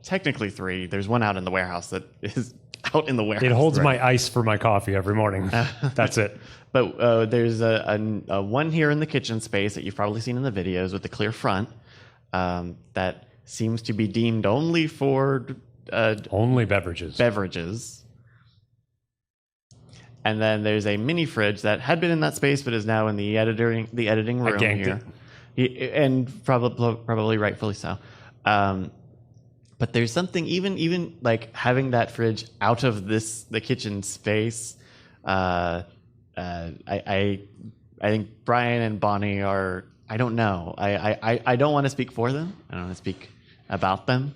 Technically 3. There's one out in the warehouse that is out in the warehouse. It holds my ice for my coffee every morning. That's it. But there's a one here in the kitchen space that you've probably seen in the videos with the clear front that seems to be deemed only for Only beverages. beverages. And then there's a mini fridge that had been in that space but is now in the editing room ganked here. And probably rightfully so. But there's something even like having that fridge out of the kitchen space. I think Brian and Bonnie are. I don't know. I don't want to speak for them. I don't want to speak about them.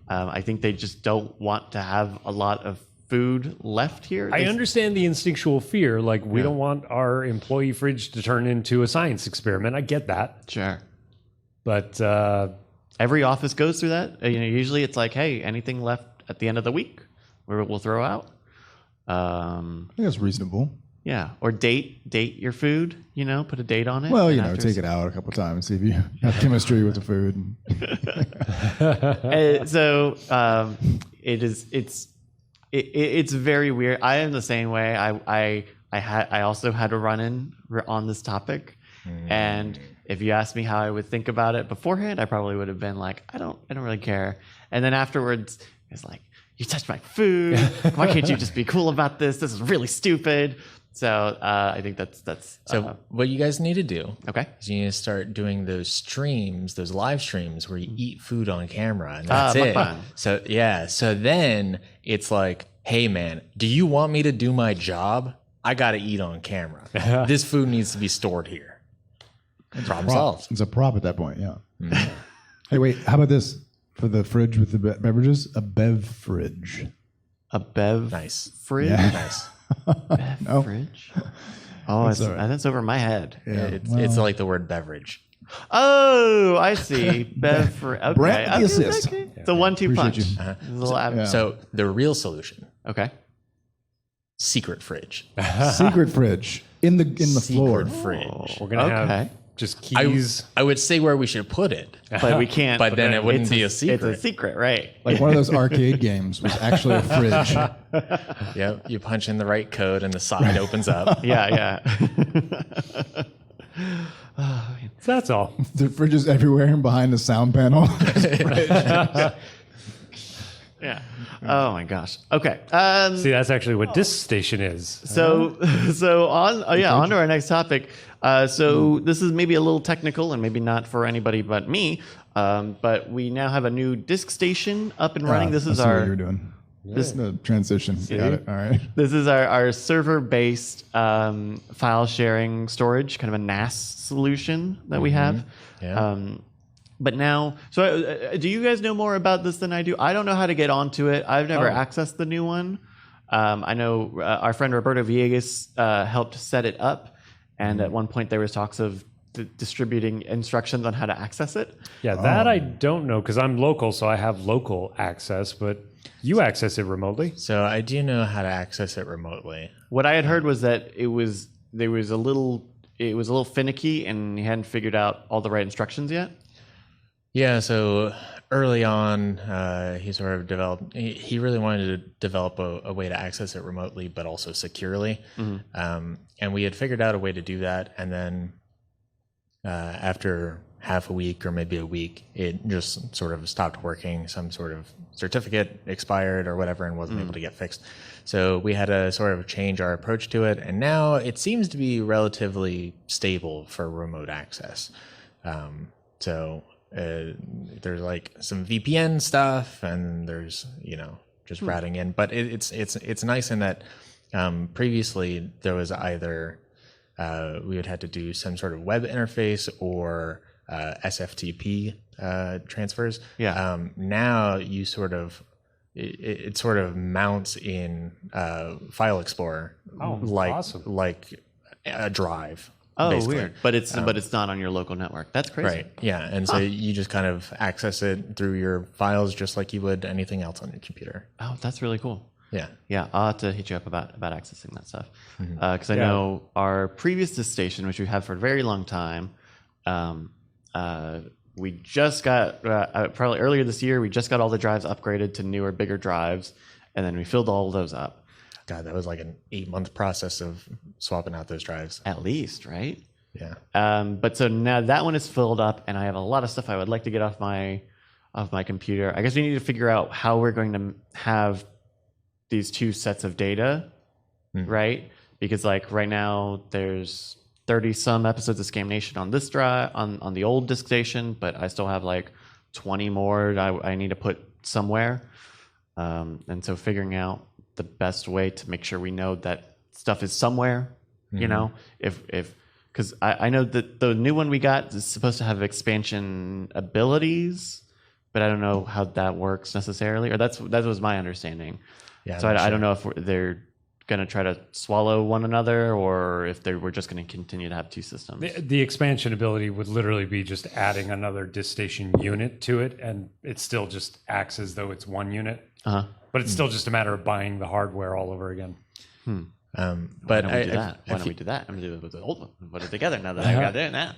I think they just don't want to have a lot of food left here. I understand the instinctual fear. Like, we don't want our employee fridge to turn into a science experiment. I get that. Sure. But every office goes through that. Usually it's like, hey, anything left at the end of the week, we'll throw out. I think that's reasonable. Yeah, or date your food. Put a date on it. Well, take it out a couple times, see if you have chemistry with the food. So it's very weird. I am the same way. I also had a run-in on this topic, and if you asked me how I would think about it beforehand, I probably would have been like, I don't really care. And then afterwards, it's like, you touched my food. Why can't you just be cool about this? This is really stupid. So I think that's so what you guys need to do. Okay. Is you need to start doing those streams, those live streams where you eat food on camera, and that's it. Mukbang. So yeah. So then it's like, hey man, do you want me to do my job? I got to eat on camera. This food needs to be stored here. Problem solved. It's a prop at that point. Yeah. Hey, wait. How about this for the fridge with the beverages? A bev fridge. A bev Nice. fridge. Yeah. Nice. Bev fridge. Oh, that's over my head. Yeah. It's like the word beverage. Oh, I see. Bev fridge. Okay. Brent the assist. Okay. It's a 1-2 punch. you. It's a little Yeah. So the real solution, Okay. secret fridge. Secret fridge in the floor. Secret fridge. we're going to have just keys. I would say where we should put it. But we can't. But then it wouldn't be a secret. It's a secret, right? Like one of those arcade games was actually a fridge. Yeah, you punch in the right code and the side opens up. Yeah. That's all. The fridge is everywhere and behind the sound panel. Yeah. Oh my gosh. Okay. See, that's actually what this station is. So on to our next topic. So this is maybe a little technical and maybe not for anybody but me. But we now have a new disk station up and running. This is I see what our you're doing. This the transition. Got it. All right. This is our server-based file sharing storage, kind of a NAS solution that we have. Yeah. But now, so do you guys know more about this than I do? I don't know how to get onto it. I've never accessed the new one. I know our friend Roberto Villegas helped set it up, and at one point there was talks of distributing instructions on how to access it. Yeah, that I don't know because I'm local, so I have local access, but you access it remotely. So I do know how to access it remotely. What I had heard was that it was a little finicky, and he hadn't figured out all the right instructions yet. Yeah, so early on, he sort of developed, he really wanted to develop a way to access it remotely, but also securely. And we had figured out a way to do that. And then after half a week or maybe a week, it just sort of stopped working. Some sort of certificate expired or whatever and wasn't able to get fixed. So we had to sort of change our approach to it. And now it seems to be relatively stable for remote access. There's like some VPN stuff, and there's just routing in. But it's nice in that previously there was either we would have to do some sort of web interface or SFTP transfers. Yeah. Now you sort of it sort of mounts in File Explorer awesome. like a drive. Oh, basically. weird. But it's not on your local network. That's crazy. Right. Yeah. And so you just kind of access it through your files just like you would anything else on your computer. Oh, that's really cool. Yeah. Yeah, I'll have to hit you up about accessing that stuff. Because I know our previous disk station, which we had for a very long time, we just got, probably earlier this year, we just got all the drives upgraded to newer, bigger drives, and then we filled all of those up. God, that was like an 8-month process of swapping out those drives. At least, right? Yeah. But so now that one is filled up, and I have a lot of stuff I would like to get off my computer. I guess we need to figure out how we're going to have these two sets of data, right? Because like right now there's 30 some episodes of Scam Nation on this drive on the old disk station, but I still have like 20 more I need to put somewhere. And so figuring out the best way to make sure we know that stuff is somewhere, you know, because I know that the new one we got is supposed to have expansion abilities, but I don't know how that works necessarily, or that was my understanding. Yeah, so I don't know if they're going to try to swallow one another, or if we're just going to continue to have two systems. The expansion ability would literally be just adding another disk station unit to it, and it still just acts as though it's one unit. But it's still just a matter of buying the hardware all over again. But Why don't we do that? I'm going to do it with the old one. Put it together now that I got it now.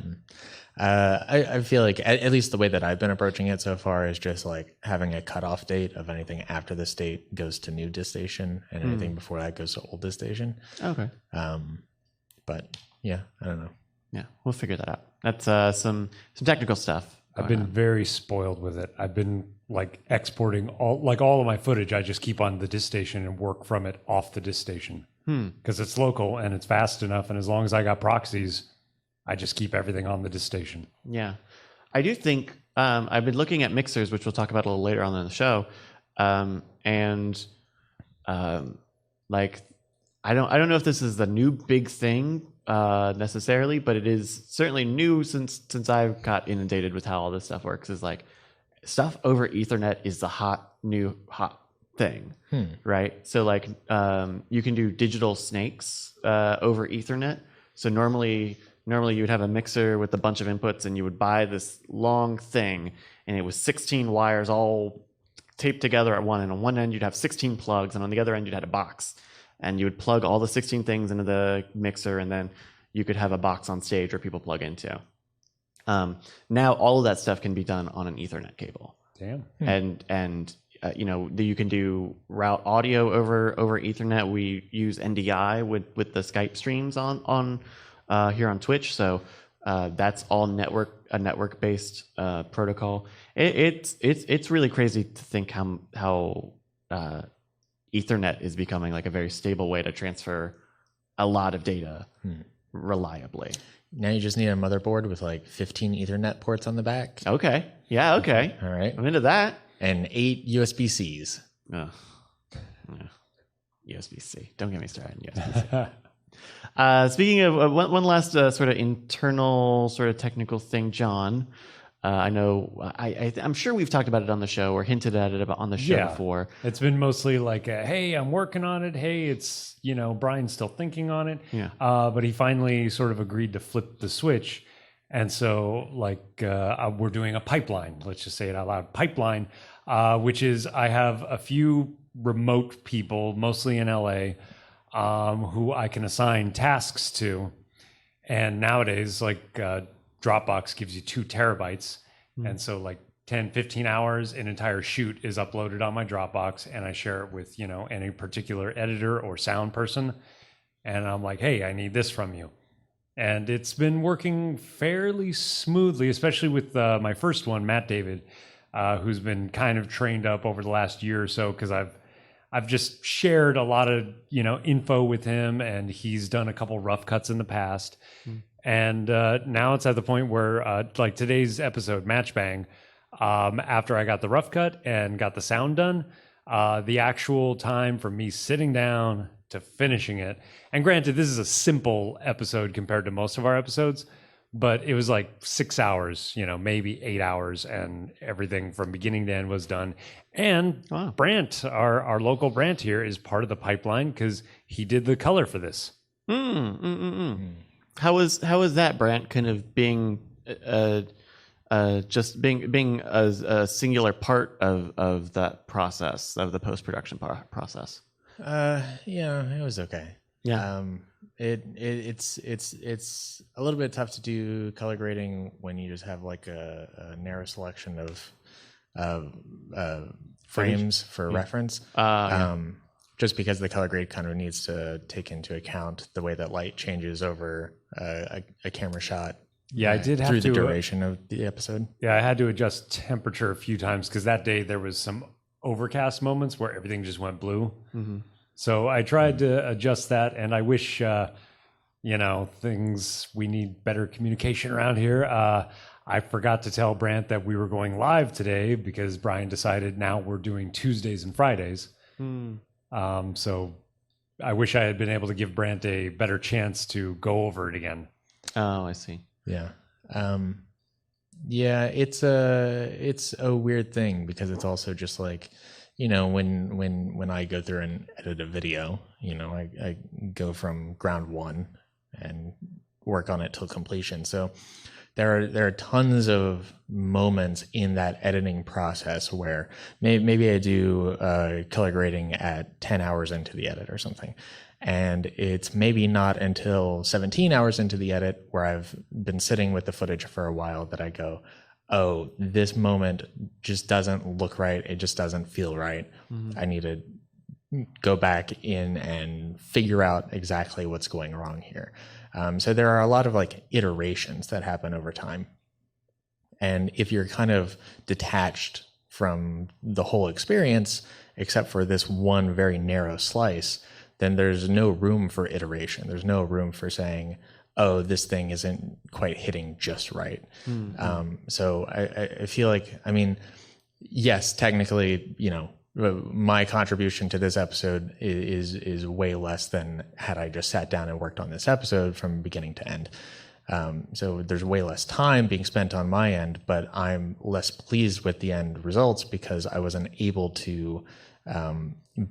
I feel like at least the way that I've been approaching it so far is just like having a cutoff date of anything after this date goes to new disk station, and anything before that goes to old disk station. Okay. But yeah, I don't know. Yeah, we'll figure that out. That's some technical stuff. I've been very spoiled with it. I've been like exporting all of my footage. I just keep on the disk station and work from it off the disk station because it's local and it's fast enough. And as long as I got proxies, I just keep everything on the disk station. Yeah, I do think I've been looking at mixers, which we'll talk about a little later on in the show, like I don't know if this is the new big thing necessarily, but it is certainly new since I've got inundated with how all this stuff works. Is like stuff over Ethernet is the new hot thing, right? So like you can do digital snakes over Ethernet. So normally you would have a mixer with a bunch of inputs, and you would buy this long thing, and it was 16 wires all taped together at one end. On one end, you'd have 16 plugs, and on the other end, you'd have a box. And you would plug all the 16 things into the mixer, and then you could have a box on stage where people plug into. Now, all of that stuff can be done on an Ethernet cable. Damn. And you can do route audio over Ethernet. We use NDI with the Skype streams on here on Twitch, so that's all network-based protocol. It's really crazy to think how Ethernet is becoming like a very stable way to transfer a lot of data reliably. Now you just need a motherboard with like 15 Ethernet ports on the back. Okay. Yeah. Okay. All right. I'm into that. And 8 USB-Cs. Yeah. USB-C. Don't get me started on USB-C. Speaking of one last sort of internal sort of technical thing, John. I know I'm sure we've talked about it on the show or hinted at it on the show before. It's been mostly like, hey, I'm working on it. Hey, it's, Brian's still thinking on it. Yeah. But he finally sort of agreed to flip the switch. And so we're doing a pipeline. Let's just say it out loud. Pipeline, which is I have a few remote people, mostly in LA, who I can assign tasks to. And nowadays, Dropbox gives you 2 terabytes. And so 10, 15 hours, an entire shoot is uploaded on my Dropbox, and I share it with, any particular editor or sound person. And I'm like, hey, I need this from you. And it's been working fairly smoothly, especially with my first one, Matt David, who's been kind of trained up over the last year or so, because I've just shared a lot of, info with him, and he's done a couple rough cuts in the past. And now it's at the point where, today's episode, Match Bang, after I got the rough cut and got the sound done, the actual time from me sitting down to finishing it, and granted, this is a simple episode compared to most of our episodes, but it was 6 hours, maybe 8 hours, and everything from beginning to end was done. And Brant, our local Brant here, is part of the pipeline because he did the color for this. How is that, Brant, kind of being just being a singular part of that process, of the post-production process? It was okay. Yeah. It's a little bit tough to do color grading when you just have a narrow selection of frames for reference. Just because the color grade kind of needs to take into account the way that light changes over a camera shot. Yeah, I did have through to the duration of the episode. Yeah, I had to adjust temperature a few times because that day there was some overcast moments where everything just went blue. So I tried to adjust that, and I wish, things, we need better communication around here. I forgot to tell Brant that we were going live today because Brian decided now we're doing Tuesdays and Fridays. So I wish I had been able to give Brant a better chance to go over it again. Oh, I see. Yeah. Yeah, it's a weird thing because it's also just like, when I go through and edit a video, I go from ground one and work on it till completion. So there are tons of moments in that editing process where maybe I do color grading at 10 hours into the edit or something. And it's maybe not until 17 hours into the edit where I've been sitting with the footage for a while that I go, oh, this moment just doesn't look right. It just doesn't feel right. I need to go back in and figure out exactly what's going wrong here. So there are a lot of like iterations that happen over time. And if you're kind of detached from the whole experience, except for this one very narrow slice, then there's no room for iteration. There's no room for saying, oh, this thing isn't quite hitting just right. So I feel like, yes, technically, my contribution to this episode is way less than had I just sat down and worked on this episode from beginning to end. So there's way less time being spent on my end, but I'm less pleased with the end results because I wasn't able to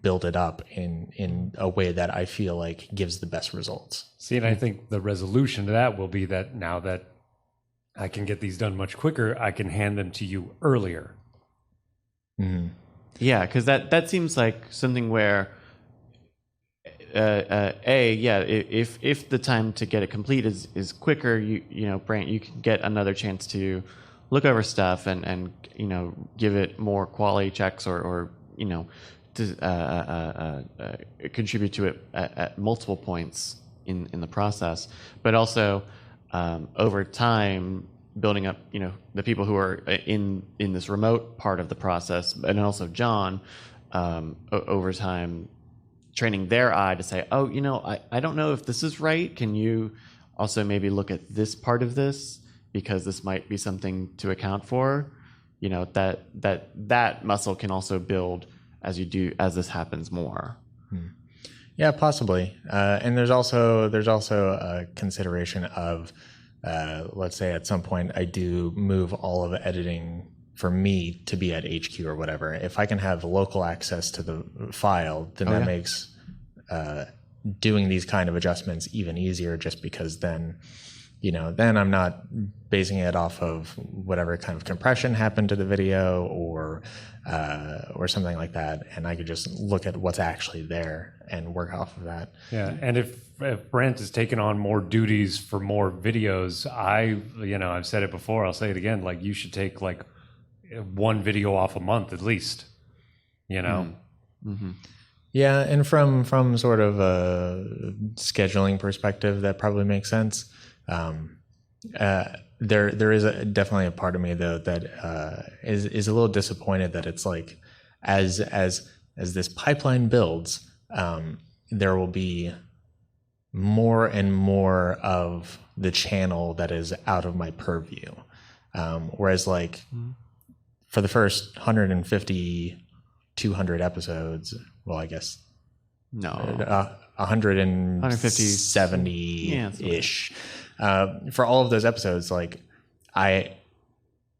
build it up in a way that I feel like gives the best results. See, and I think the resolution to that will be that now that I can get these done much quicker, I can hand them to you earlier. Yeah, because that seems like something where, if the time to get it complete is quicker, Brant, you can get another chance to look over stuff and give it more quality checks or to contribute to it at multiple points in the process, but also over time building up the people who are in this remote part of the process, and also John over time training their eye to say, oh, I don't know if this is right, can you also maybe look at this part of this because this might be something to account for. That muscle can also build as this happens more. Yeah, possibly. And there's also a consideration of, let's say at some point I do move all of the editing for me to be at HQ or whatever. If I can have local access to the file, then that makes doing these kind of adjustments even easier, just because then I'm not basing it off of whatever kind of compression happened to the video or something like that, and I could just look at what's actually there and work off of that. Yeah, and if Brant is taking on more duties for more videos, I've said it before, I'll say it again, like you should take like one video off a month at least. Yeah, and from sort of a scheduling perspective, that probably makes sense. There is definitely a part of me though that is a little disappointed that it's like as this pipeline builds, there will be more and more of the channel that is out of my purview. Whereas like for the first 150, 200 episodes, well, I guess no, 170-ish. For all of those episodes, like I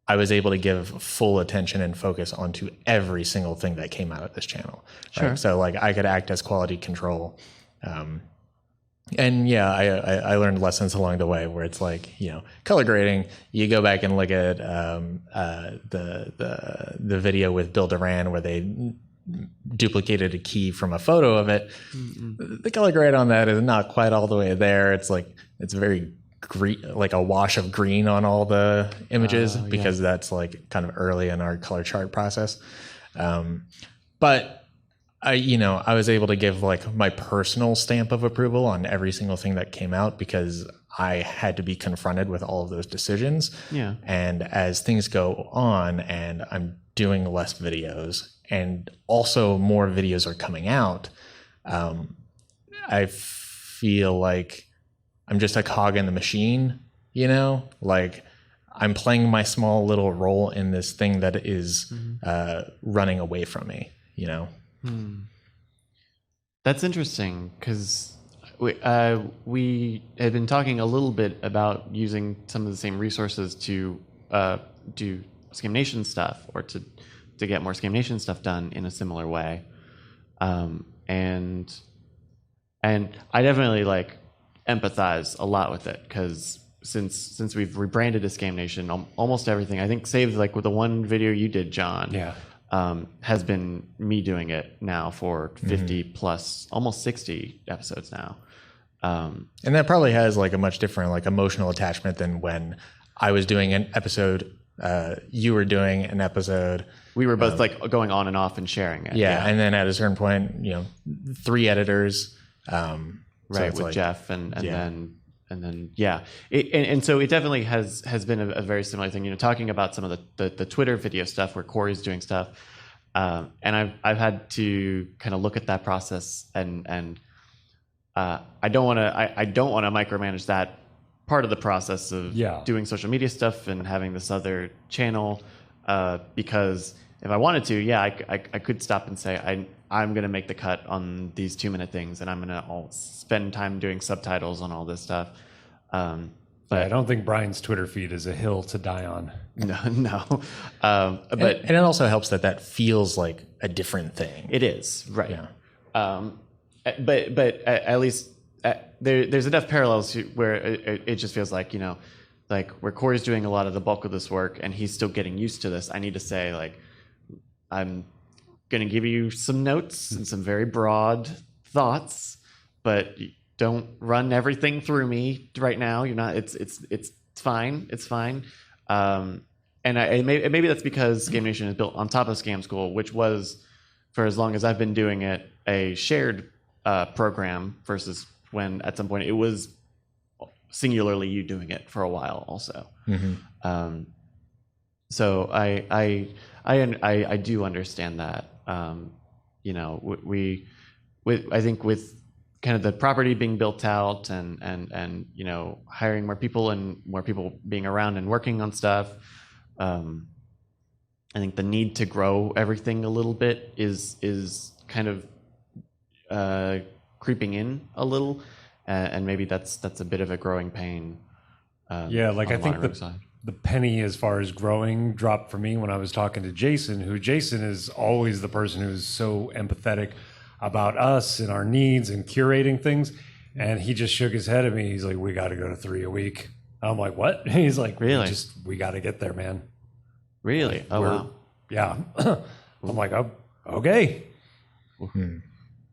was able to give full attention and focus onto every single thing that came out of this channel. Right? Sure. So like I could act as quality control. And yeah, I learned lessons along the way where it's like, color grading, you go back and look at the video with Bill Duran where they duplicated a key from a photo of it. The color grade on that is not quite all the way there. It's like, it's very green, like a wash of green on all the images because that's like kind of early in our color chart process. But I was able to give like my personal stamp of approval on every single thing that came out because I had to be confronted with all of those decisions. Yeah. And as things go on and I'm doing less videos and also more videos are coming out, I feel like I'm just a cog in the machine, you know, like I'm playing my small little role in this thing that is running away from me, you know? That's interesting because we had been talking a little bit about using some of the same resources to do Scam Nation stuff or to get more Scam Nation stuff done in a similar way. And I definitely like empathize a lot with it because since we've rebranded as Scam Nation, almost everything, I think save like with the one video you did, John, has been me doing it now for 50 plus, almost 60 episodes now. And that probably has like a much different like emotional attachment than when I was doing an episode, you were doing an episode. We were both like going on and off and sharing it. Yeah. And then at a certain point, you know, 3 editors, right, so with like, Jeff and then and so it definitely has been a very similar thing, you know, talking about some of the Twitter video stuff where Corey's doing stuff, and I've had to kind of look at that process and I don't want to micromanage that part of the process of doing social media stuff and having this other channel, because if I wanted to, I could stop and say I'm going to make the cut on these 2-minute things, and I'm going to spend time doing subtitles on all this stuff. But I don't think Brian's Twitter feed is a hill to die on. No. But and it also helps that feels like a different thing. It is, right. Yeah. But at least there's enough parallels where it just feels like, you know, like where Corey's doing a lot of the bulk of this work and he's still getting used to this. I need to say, like, I'm going to give you some notes and some very broad thoughts, but don't run everything through me right now. You're not. It's fine. It's fine. And maybe that's because Scam Nation is built on top of Scam School, which was, for as long as I've been doing it, a shared program versus when at some point it was singularly you doing it for a while also. So I do understand that. You know, I think with kind of the property being built out and you know, hiring more people and more people being around and working on stuff, I think the need to grow everything a little bit is kind of creeping in a little, and maybe that's a bit of a growing pain. Like I think the penny as far as growing dropped for me when I was talking to Jason, who Jason is always the person who's so empathetic about us and our needs and curating things. And he just shook his head at me. He's like, we got to go to 3 a week. I'm like, what? He's like, really? We got to get there, man. Really? Oh, wow. Yeah. I'm like, oh, okay.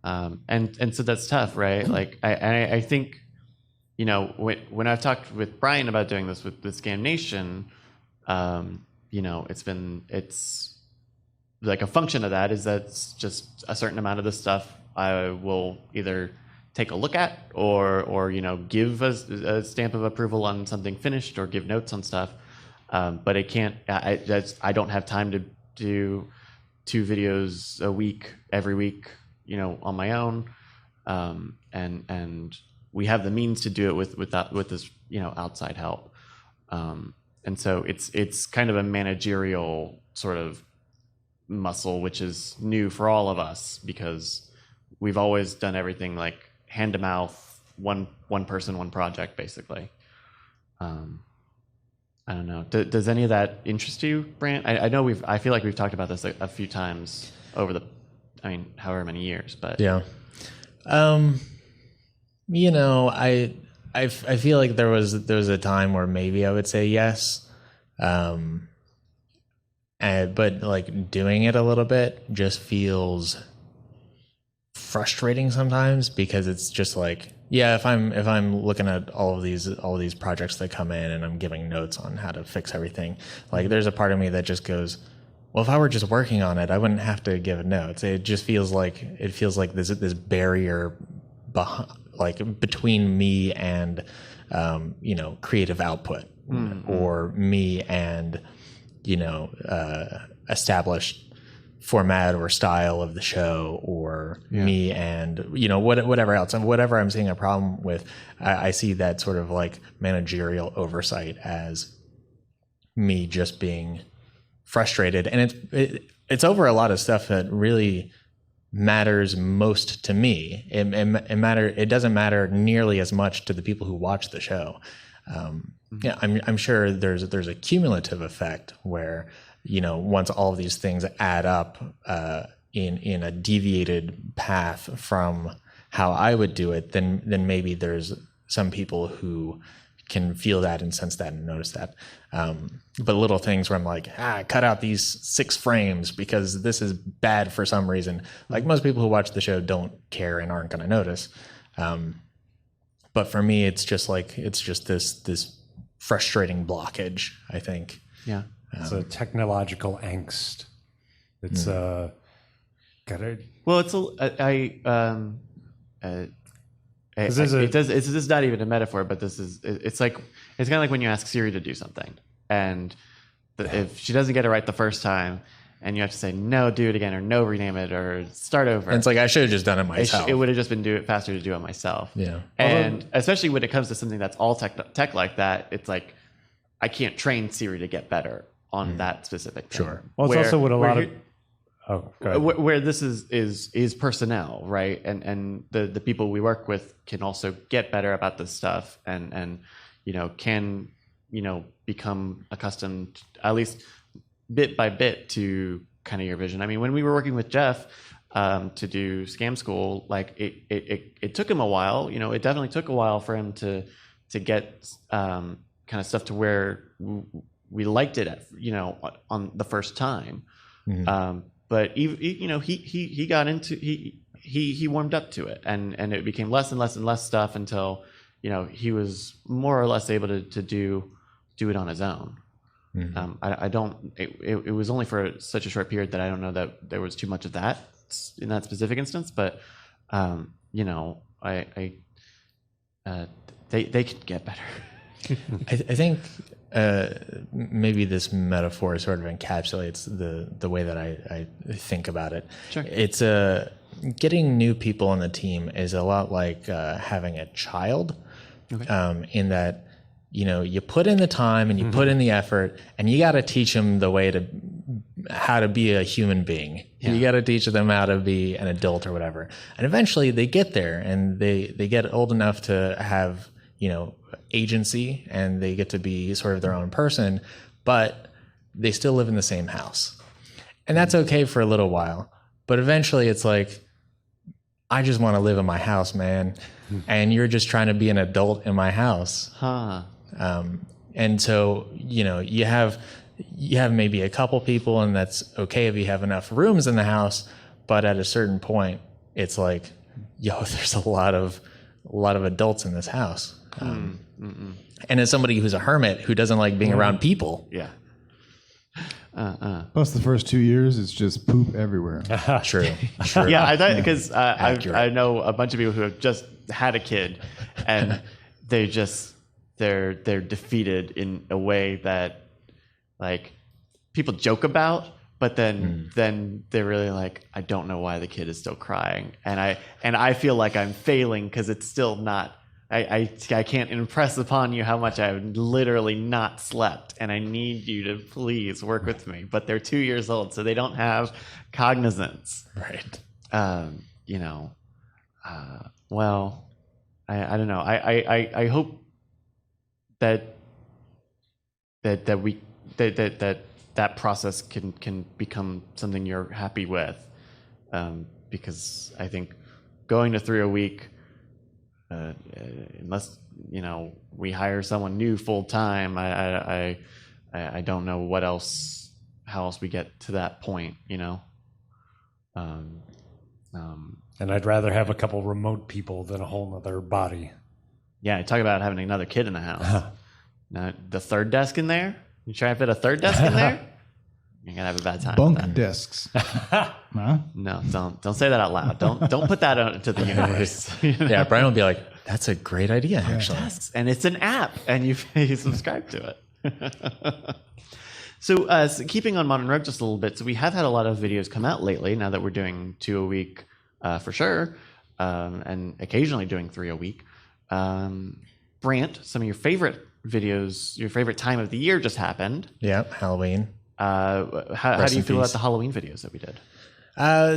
And so that's tough, right? Like I think, you know, when I've talked with Brian about doing this with the Scam Nation, you know, it's like a function of that is that's just a certain amount of the stuff I will either take a look at or you know, give a stamp of approval on something finished or give notes on stuff. But it can't. I don't have time to do 2 videos a week every week, you know, on my own. And we have the means to do it with this, you know, outside help. And so it's kind of a managerial sort of muscle, which is new for all of us because we've always done everything like hand to mouth, one person, one project, basically. I don't know. Does any of that interest you, Brant? I know I feel like we've talked about this a few times over however many years, but yeah. You know, I feel like there was a time where maybe I would say yes, but like doing it a little bit just feels frustrating sometimes because it's just like, yeah, if I'm looking at all of these projects that come in and I'm giving notes on how to fix everything, like there's a part of me that just goes, well, if I were just working on it, I wouldn't have to give notes. It just feels like this barrier between me and you know, creative output, or me and, you know, established format or style of the show, or me and, you know, whatever else. And whatever I'm seeing a problem with, I see that sort of like managerial oversight as me just being frustrated. And it's over a lot of stuff that really matters most to me. It doesn't matter nearly as much to the people who watch the show. Yeah, I'm sure there's a cumulative effect where, you know, once all of these things add up in a deviated path from how I would do it, then maybe there's some people who can feel that and sense that and notice that. But little things where I'm like, cut out these 6 frames because this is bad for some reason. Like most people who watch the show don't care and aren't going to notice. But for me, it's just this frustrating blockage, I think. Yeah. It's a technological angst. It's gotta. Well, it's this is not even a metaphor, but it's kind of like when you ask Siri to do something, and if she doesn't get it right the first time, and you have to say no, do it again, or no, rename it, or start over. And it's like I should have just done it myself. It would have just been faster to do it myself. Yeah. And especially when it comes to something that's all tech like that, it's like I can't train Siri to get better on that specific thing. Sure. Well, it's also what a lot of. Oh, go ahead. Where this is personnel, right? And the people we work with can also get better about this stuff and you know, can, you know, become accustomed, at least bit by bit, to kind of your vision. I mean, when we were working with Jeff to do Scam School, like it took him a while. You know, it definitely took a while for him to get kind of stuff to where we liked it at, you know, on the first time. Mm-hmm. But you know, he got into he warmed up to it, and it became less and less and less stuff until, you know, he was more or less able to do it on his own. Mm-hmm. I don't. It was only for such a short period that I don't know that there was too much of that in that specific instance. But you know, they could get better. I think maybe this metaphor sort of encapsulates the way that I think about it. Sure. It's getting new people on the team is a lot like having a child. Okay. In that, you know, you put in the time and you put in the effort, and you got to teach them how to be a human being. Yeah. You got to teach them how to be an adult or whatever. And eventually they get there, and they get old enough to have, you know, agency, and they get to be sort of their own person, but they still live in the same house. And that's okay for a little while. But eventually it's like, I just want to live in my house, man. And you're just trying to be an adult in my house. Huh. And so, you know, you have maybe a couple people, and that's okay if you have enough rooms in the house. But at a certain point, it's like, there's a lot of adults in this house. And as somebody who's a hermit who doesn't like being around people. Yeah. Plus the first 2 years, it's just poop everywhere. True. Yeah, I thought, because I know a bunch of people who have just had a kid, and they're defeated in a way that, like, people joke about, but then they're really like, I don't know why the kid is still crying, and I feel like I'm failing because it's still not. I can't impress upon you how much I've literally not slept, and I need you to please work with me. But they're 2 years old, so they don't have cognizance. Right. You know, well, I don't know. I hope that process can become something you're happy with, because I think going to 3 a week, unless, you know, we hire someone new full time, I don't know how else we get to that point, you know. And I'd rather have a couple remote people than a whole nother body. Yeah, talk about having another kid in the house. Now, the third desk in there? You try to fit a third desk in there? You're gonna have a bad time. Bunk desks. Huh? No, don't say that out loud. Don't put that out into the universe. Yeah, Brian will be like, "That's a great idea, actually." Yes, and it's an app, and you subscribe to it. So keeping on Modern Rogue just a little bit, so we have had a lot of videos come out lately. Now that we're doing 2 a week for sure, and occasionally doing 3 a week. Brant, some of your favorite videos, your favorite time of the year just happened. Yeah, Halloween. How do you feel about the Halloween videos that we did?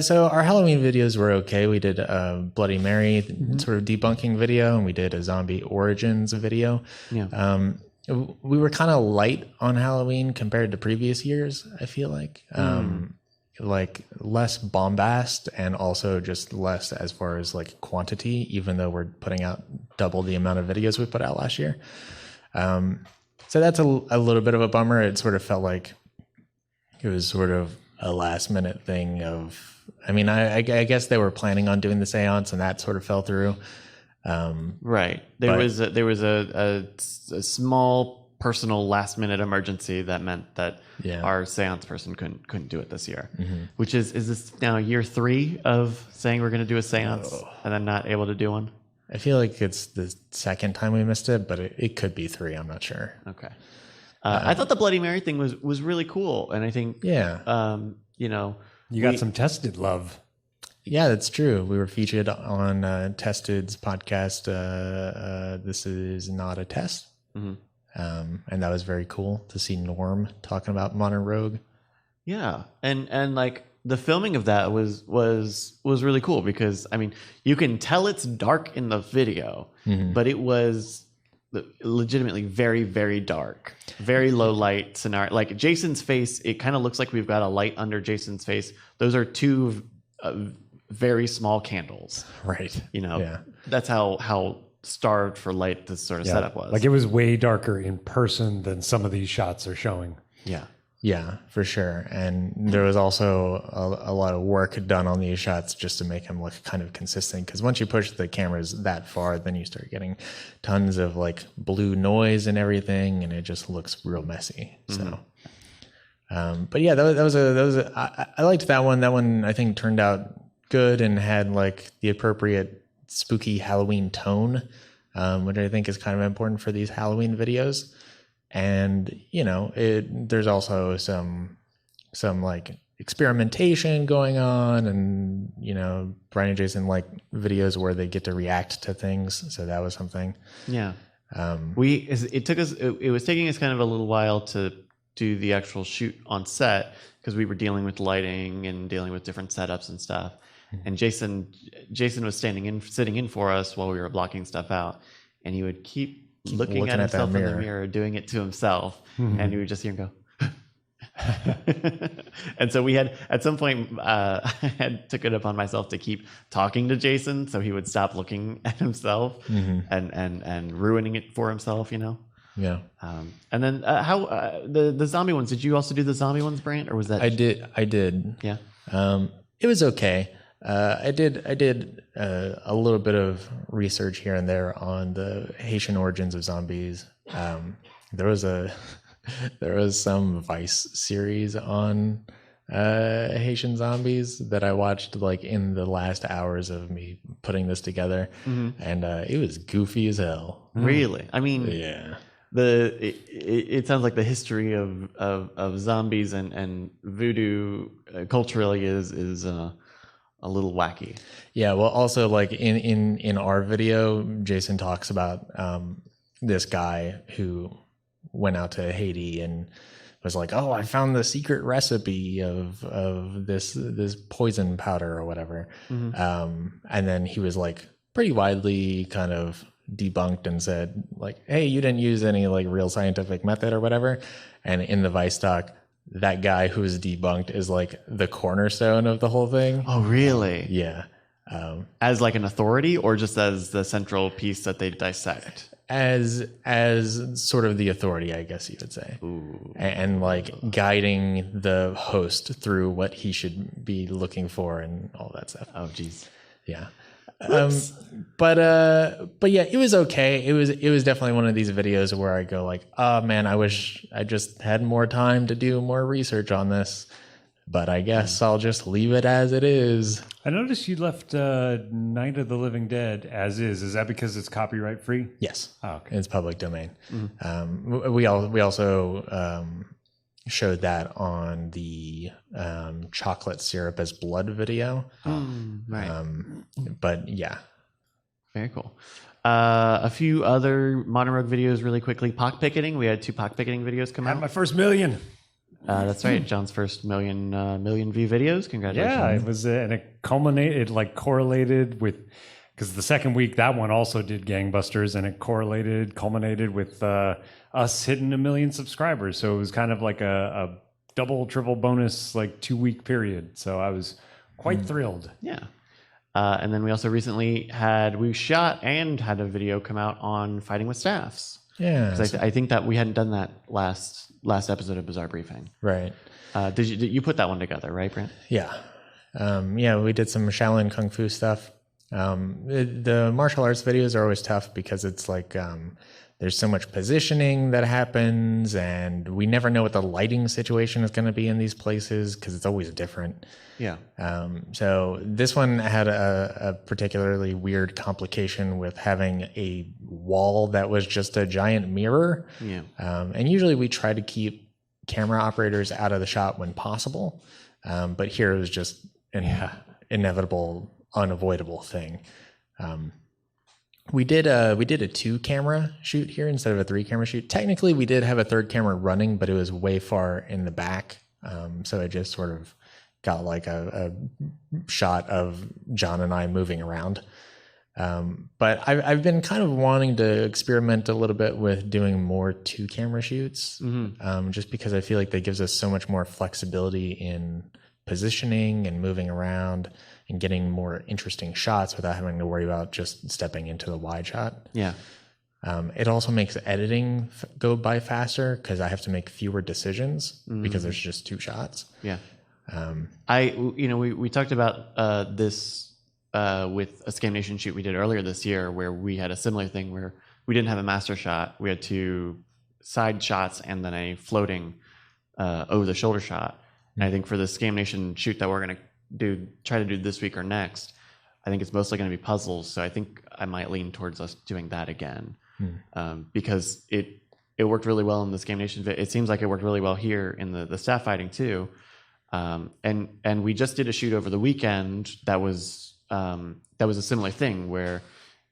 So our Halloween videos were okay. We did a Bloody Mary sort of debunking video, and we did a zombie origins video. Yeah. We were kind of light on Halloween compared to previous years, I feel like. Like less bombast and also just less as far as like quantity, even though we're putting out double the amount of videos we put out last year. So that's a little bit of a bummer. It sort of felt like it was sort of a last minute thing of, I mean, I guess they were planning on doing the seance and that sort of fell through. Right. There was a small personal last minute emergency that meant that our seance person couldn't do it this year, which is this now year 3 of saying we're going to do a seance and then not able to do one? I feel like it's the second time we missed it, but it could be 3. I'm not sure. Okay. I thought the Bloody Mary thing was really cool. And I think, you know, you got some tested love. Yeah, that's true. We were featured on Tested's podcast. This is not a test. And that was very cool to see Norm talking about Modern Rogue. Yeah. And like the filming of that was really cool because, I mean, you can tell it's dark in the video, but it was legitimately very, very dark, very low light scenario. Like Jason's face, it kind of looks like we've got a light under Jason's face. Those are 2 very small candles. Right. You know, that's how starved for light this sort of setup was. Like it was way darker in person than some of these shots are showing. Yeah, for sure. And there was also a lot of work done on these shots just to make them look kind of consistent. Because once you push the cameras that far, then you start getting tons of like blue noise and everything, and it just looks real messy. So, but yeah, I liked that one. That one I think turned out good and had like the appropriate spooky Halloween tone, which I think is kind of important for these Halloween videos. And you know, there's also some like experimentation going on, and you know, Brian and Jason like videos where they get to react to things, so that was something. Yeah. It was taking us kind of a little while to do the actual shoot on set because we were dealing with lighting and dealing with different setups and stuff. And Jason was sitting in for us while we were blocking stuff out, and he would keep looking at himself in the mirror, doing it to himself, and you would just hear him go. And so we had at some point I took it upon myself to keep talking to Jason so he would stop looking at himself and ruining it for himself, you know. Yeah. And then how the zombie ones? Did you also do the zombie ones, Brant, or was that? I did. Yeah. It was okay. I did a little bit of research here and there on the Haitian origins of zombies. There was some Vice series on Haitian zombies that I watched like in the last hours of me putting this together, and it was goofy as hell. Really? I mean, yeah. It sounds like the history of zombies and voodoo culturally is a little wacky. Yeah, well, also like in our video, Jason talks about this guy who went out to Haiti and was like, "Oh, I found the secret recipe of this poison powder or whatever," and then he was like pretty widely kind of debunked and said like, "Hey, you didn't use any like real scientific method or whatever," and in the Vice doc, that guy who was debunked is like the cornerstone of the whole thing. Oh, really? Yeah. As like an authority or just as the central piece that they dissect? As sort of the authority, I guess you would say. Ooh. And like guiding the host through what he should be looking for and all that stuff. Oh, geez. Yeah. But yeah, it was okay. It was definitely one of these videos where I go like, oh man, I wish I just had more time to do more research on this, but I guess I'll just leave it as it is. I noticed you left Night of the Living Dead as is. Is that because it's copyright free? Yes. Oh, okay. It's public domain. We also showed that on the chocolate syrup as blood video. Right. But yeah. Very cool. A few other Modern Rogue videos really quickly. Pickpocketing. We had 2 pickpocketing videos come Had out. my first million. That's right. John's first million view videos. Congratulations. Yeah, it was, and it culminated, it like correlated with, because the second week that one also did gangbusters, and it culminated with us hitting 1 million subscribers. So it was kind of like a double, triple bonus, like 2-week period. So I was quite thrilled. Yeah. And then we also recently we shot and had a video come out on fighting with staffs. Yeah. 'Cause I think that we hadn't done that last episode of Bizarre Briefing. Right. Did you put that one together, right, Brent? Yeah. Yeah, we did some Shaolin Kung Fu stuff. The martial arts videos are always tough because it's like there's so much positioning that happens, and we never know what the lighting situation is going to be in these places because it's always different. Yeah. So this one had a particularly weird complication with having a wall that was just a giant mirror. Yeah. And usually we try to keep camera operators out of the shot when possible. But here it was just an inevitable, unavoidable thing. We did a 2-camera shoot here instead of a 3-camera shoot. Technically, we did have a 3rd camera running, but it was way far in the back. So it just sort of got like a shot of John and I moving around. But I've been kind of wanting to experiment a little bit with doing more 2-camera shoots, just because I feel like that gives us so much more flexibility in positioning and moving around and getting more interesting shots without having to worry about just stepping into the wide shot. Yeah. It also makes editing go by faster because I have to make fewer decisions because there's just 2 shots. Yeah. We talked about this with a Scam Nation shoot we did earlier this year, where we had a similar thing where we didn't have a master shot. We had 2 side shots and then a floating over the shoulder shot. And I think for the Scam Nation shoot that we're going to try to do this week or next, I think it's mostly going to be puzzles. So I think I might lean towards us doing that again, because it worked really well in the Scam Nation. It seems like it worked really well here in the staff fighting too. And we just did a shoot over the weekend that was a similar thing where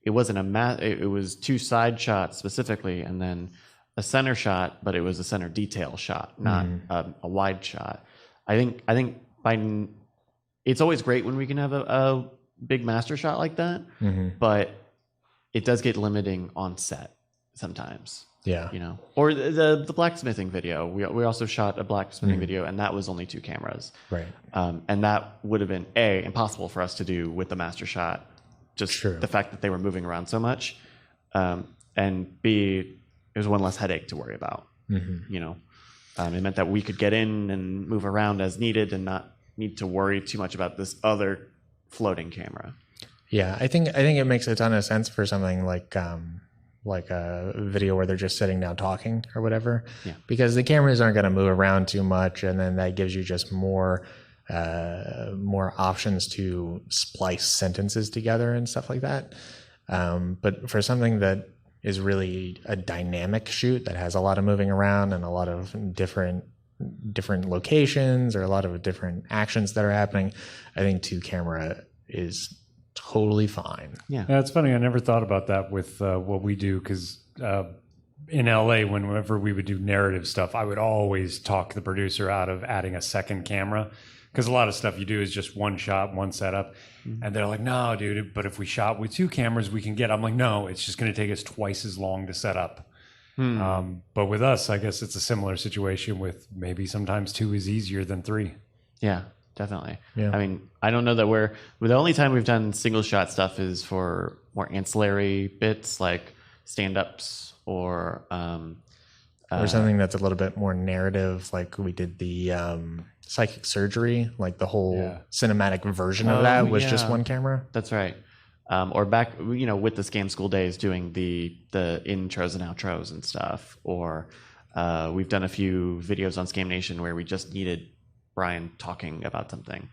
it wasn't it was 2 side shots specifically, and then a center shot, but it was a center detail shot, not a wide shot. I think it's always great when we can have a big master shot like that, but it does get limiting on set sometimes. Yeah. Or the blacksmithing video. We also shot a blacksmithing video, and that was only 2 cameras. Right. And that would have been impossible for us to do with the master shot, just the fact that they were moving around so much, and B, it was one less headache to worry about. It meant that we could get in and move around as needed and not need to worry too much about this other floating camera. Yeah, I think it makes a ton of sense for something like a video where they're just sitting down talking or whatever, because the cameras aren't going to move around too much, and then that gives you just more options to splice sentences together and stuff like that. But for something that is really a dynamic shoot that has a lot of moving around and a lot of different locations or a lot of different actions that are happening, I think 2-camera is totally fine. Yeah, it's funny. I never thought about that with what we do, because in LA, whenever we would do narrative stuff, I would always talk the producer out of adding a second camera, because a lot of stuff you do is just 1 shot, 1 setup. And they're like, no, dude, but if we shot with 2 cameras, we can get. I'm like, no, it's just going to take us twice as long to set up. But with us, I guess it's a similar situation with maybe sometimes 2 is easier than 3. Yeah, definitely. Yeah. I mean, I don't know that the only time we've done single shot stuff is for more ancillary bits like stand-ups or something that's a little bit more narrative, like we did the psychic surgery, like the whole cinematic version of that was just 1 camera. That's right. Or back, with the Scam School days, doing the intros and outros and stuff. Or we've done a few videos on Scam Nation where we just needed Brian talking about something.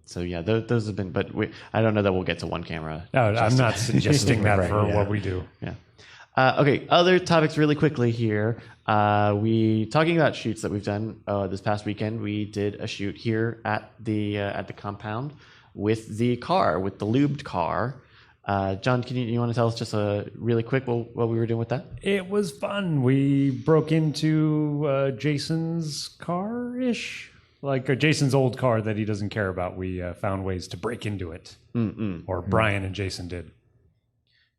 So yeah, those have been. But I don't know that we'll get to 1 camera. No, I'm not suggesting that for what we do. Yeah. Okay, other topics really quickly here. We talking about shoots that we've done this past weekend. We did a shoot here at the compound with the lubed car. John, you want to tell us just really quick what we were doing with that? It was fun. We broke into Jason's car-ish, like Jason's old car that he doesn't care about. We found ways to break into it, or Brian and Jason did.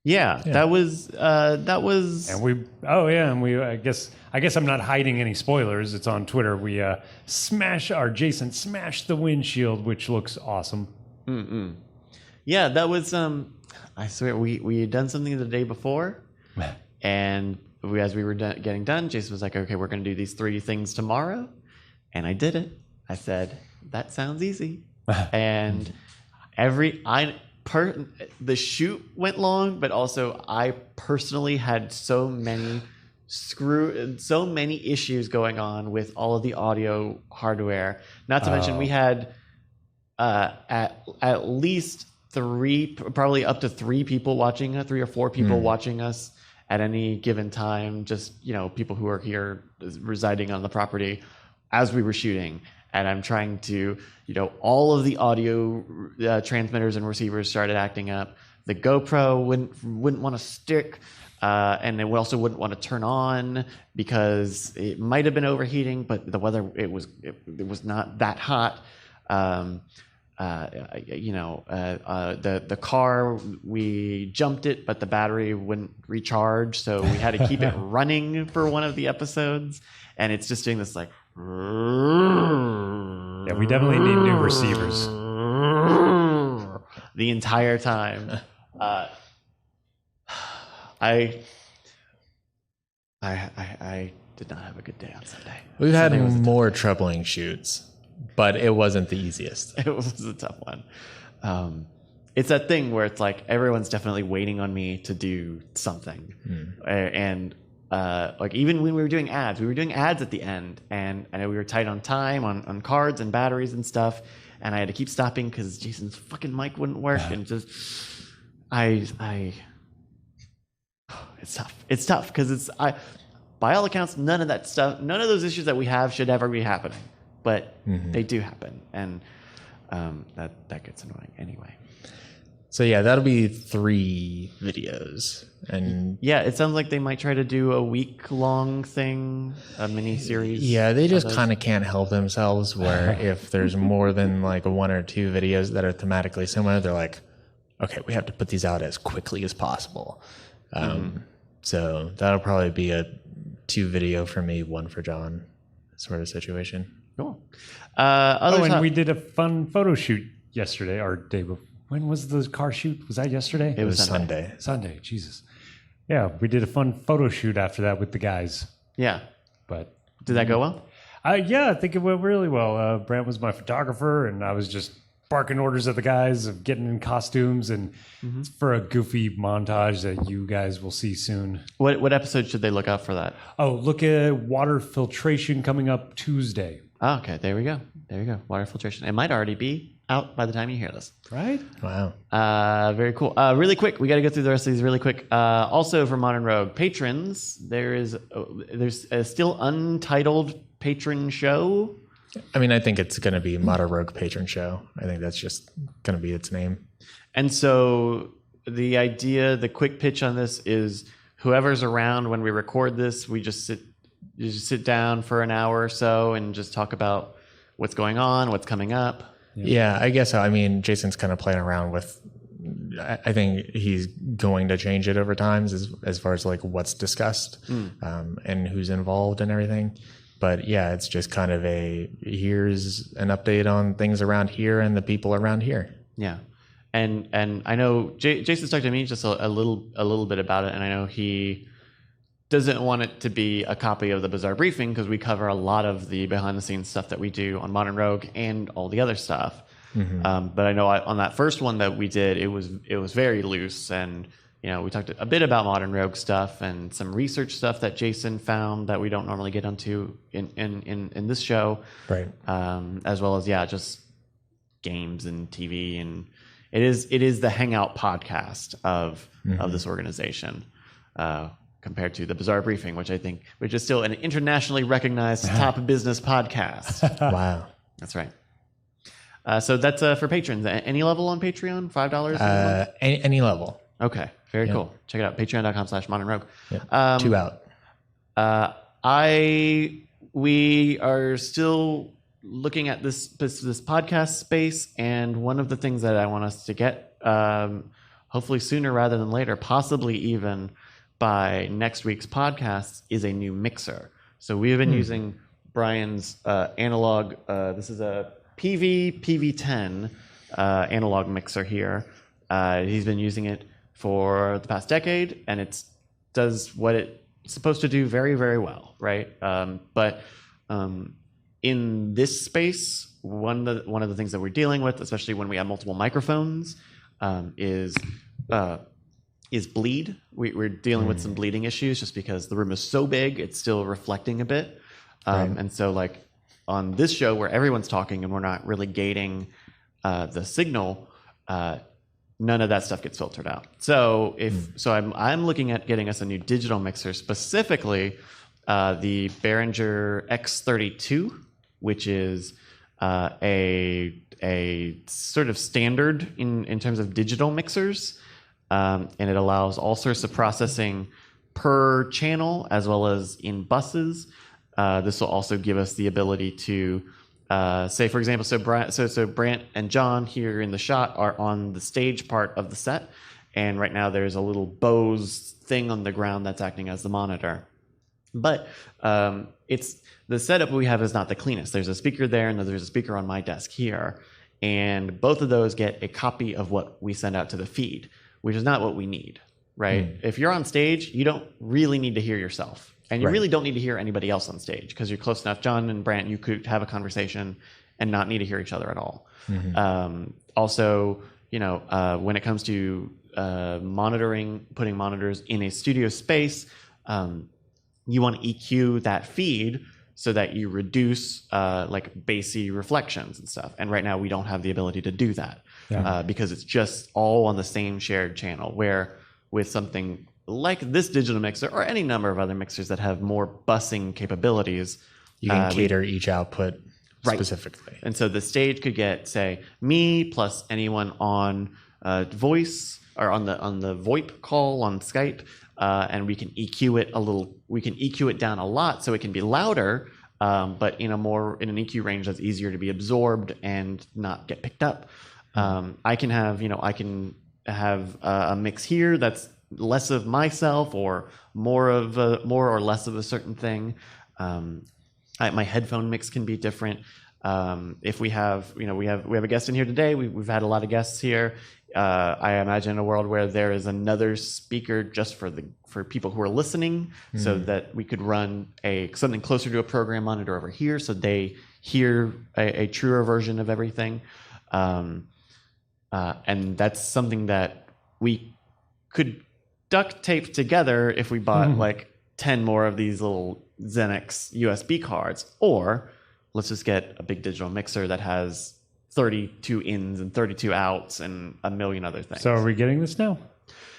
Yeah, that was. And we. I guess I'm not hiding any spoilers. It's on Twitter. We Jason smashed the windshield, which looks awesome. Yeah, that was. I swear we had done something the day before, and as we were getting done, Jason was like, "Okay, we're going to do these 3 things tomorrow," and I did it. I said, "That sounds easy," and the shoot went long, but also I personally had so many issues going on with all of the audio hardware. Not to mention we had at least 3, probably up to 3 people watching us, 3 or 4 people watching us at any given time. Just people who are here residing on the property as we were shooting. And I'm trying to, all of the audio transmitters and receivers started acting up. The GoPro wouldn't want to stick, and it also wouldn't want to turn on because it might have been overheating, but the weather it was not that hot. The car, we jumped it, but the battery wouldn't recharge, so we had to keep it running for one of the episodes, and it's just doing this like. Yeah, we definitely need new receivers. The entire time. I did not have a good day on Sunday. We've had more troubling shoots, but it wasn't the easiest. It was a tough one. It's that thing where it's like everyone's definitely waiting on me to do something, and like even when we were doing ads at the end, and I know we were tight on time on cards and batteries and stuff, and I had to keep stopping because Jason's fucking mic wouldn't work, and just it's tough because by all accounts none of those issues that we have should ever be happening, but they do happen, and that gets annoying anyway. So yeah, that'll be 3 videos. And yeah, it sounds like they might try to do a week-long thing, a mini-series. Yeah, they just kind of can't help themselves where if there's more than like 1 or 2 videos that are thematically similar, they're like, okay, we have to put these out as quickly as possible. So that'll probably be a 2 video for me, 1 for John sort of situation. Cool. And we did a fun photo shoot yesterday, or day before. When was the car shoot? Was that yesterday? It was Sunday. Sunday, Jesus. Yeah, we did a fun photo shoot after that with the guys. Yeah. But did that go well? Yeah, I think it went really well. Brant was my photographer, and I was just barking orders at the guys of getting in costumes, and it's for a goofy montage that you guys will see soon. What episode should they look out for that? Oh, look at water filtration coming up Tuesday. Oh, okay, there we go. Water filtration. It might already be out by the time you hear this. Right? Wow. Very cool. Really quick, we got to go through the rest of these really quick. Also for Modern Rogue patrons, there's a still untitled patron show. I mean, I think it's going to be Modern Rogue Patron Show. I think that's just going to be its name. And so the quick pitch on this is whoever's around when we record this, you just sit down for an hour or so and just talk about what's going on, what's coming up. Yeah, I guess so. I mean, Jason's kind of playing around with, I think he's going to change it over time as far as like what's discussed and who's involved and everything. But yeah, it's just kind of here's an update on things around here and the people around here. Yeah. And I know Jason's talked to me just a little bit about it, and I know he doesn't want it to be a copy of the Bizarre Briefing because we cover a lot of the behind-the-scenes stuff that we do on Modern Rogue and all the other stuff. But I know on that first one that we did, it was very loose, and we talked a bit about Modern Rogue stuff and some research stuff that Jason found that we don't normally get onto in this show, right? As well as just games and TV, and it is the hangout podcast of this organization. compared to the Bizarre Briefing, which is still an internationally recognized top business podcast. Wow. That's right. So that's for patrons. Any level on Patreon? $5? Any level. Okay, very cool. Check it out. Patreon.com/modernrogue. Yep. 2 out. We are still looking at this podcast space, and one of the things that I want us to get, hopefully sooner rather than later, possibly even by next week's podcast, is a new mixer. So we have been using Brian's analog. This is a PV-10 analog mixer here. He's been using it for the past decade, and it does what it's supposed to do very, very well, right? But in this space, one of the things that we're dealing with, especially when we have multiple microphones, is bleed. We're dealing with some bleeding issues just because the room is so big, it's still reflecting a bit. And so like on this show where everyone's talking and we're not really gating the signal, none of that stuff gets filtered out. So I'm looking at getting us a new digital mixer, specifically the Behringer X32, which is a sort of standard in terms of digital mixers, and it allows all sorts of processing per channel as well as in buses. This will also give us the ability to say, for example, so Brant and John here in the shot are on the stage part of the set, and right now there's a little Bose thing on the ground that's acting as the monitor. But it's the setup we have is not the cleanest. There's a speaker there, and there's a speaker on my desk here, and both of those get a copy of what we send out to the feed, which is not what we need, right? If you're on stage, you don't really need to hear yourself. And you really don't need to hear anybody else on stage because you're close enough. John and Brant, you could have a conversation and not need to hear each other at all. Also, when it comes to putting monitors in a studio space, you want to EQ that feed so that you reduce like bassy reflections and stuff. And right now we don't have the ability to do that because it's just all on the same shared channel, where with something like this digital mixer or any number of other mixers that have more busing capabilities, you can cater each output specifically. And so the stage could get, say, me plus anyone on voice or on the VoIP call on Skype, and we can EQ it a little. We can EQ it down a lot so it can be louder, but in an EQ range that's easier to be absorbed and not get picked up. I can have a mix here that's less of myself or more or less of a certain thing. My headphone mix can be different. If we have a guest in here today, we've had a lot of guests here. I imagine a world where there is another speaker just for people who are listening, so that we could run something closer to a program monitor over here, so they hear a truer version of everything. And that's something that we could duct tape together if we bought like 10 more of these little Xenix USB cards, or let's just get a big digital mixer that has 32 ins and 32 outs and a million other things. So are we getting this now?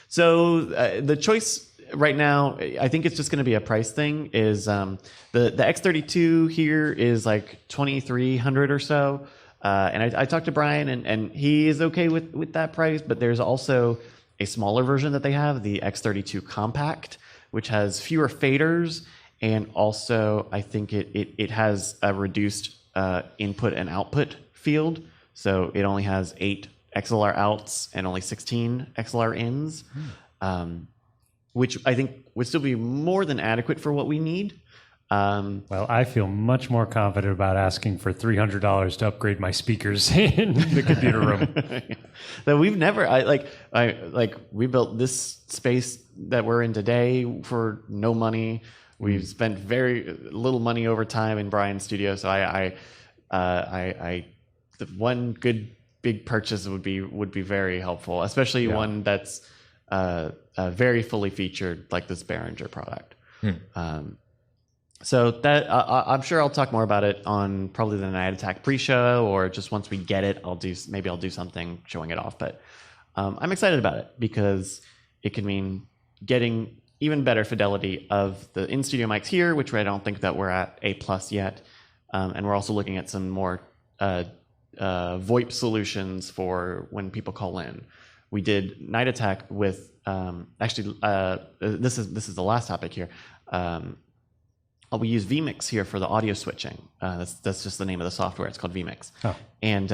So the choice right now, I think it's just going to be a price thing, is the X32 here is like $2,300 or so. And I talked to Brian, and he is okay with that price, but there's also a smaller version that they have, the X32 Compact, which has fewer faders, and also I think it has a reduced input and output field. So it only has 8 XLR outs and only 16 XLR ins, which I think would still be more than adequate for what we need. Well, I feel much more confident about asking for $300 to upgrade my speakers in the computer room. That we've never, we built this space that we're in today for no money. We've spent very little money over time in Brian's studio. So the one good big purchase would be very helpful, especially one that's very fully featured like this Behringer product. So that I'm sure I'll talk more about it on probably the Night Attack pre-show, or just once we get it, I'll do something showing it off. But I'm excited about it because it could mean getting even better fidelity of the in-studio mics here, which I don't think that we're at A+ yet. And we're also looking at some more VoIP solutions for when people call in. We did Night Attack with this is the last topic here. We use vMix here for the audio switching. That's just the name of the software. It's called vMix. Oh. And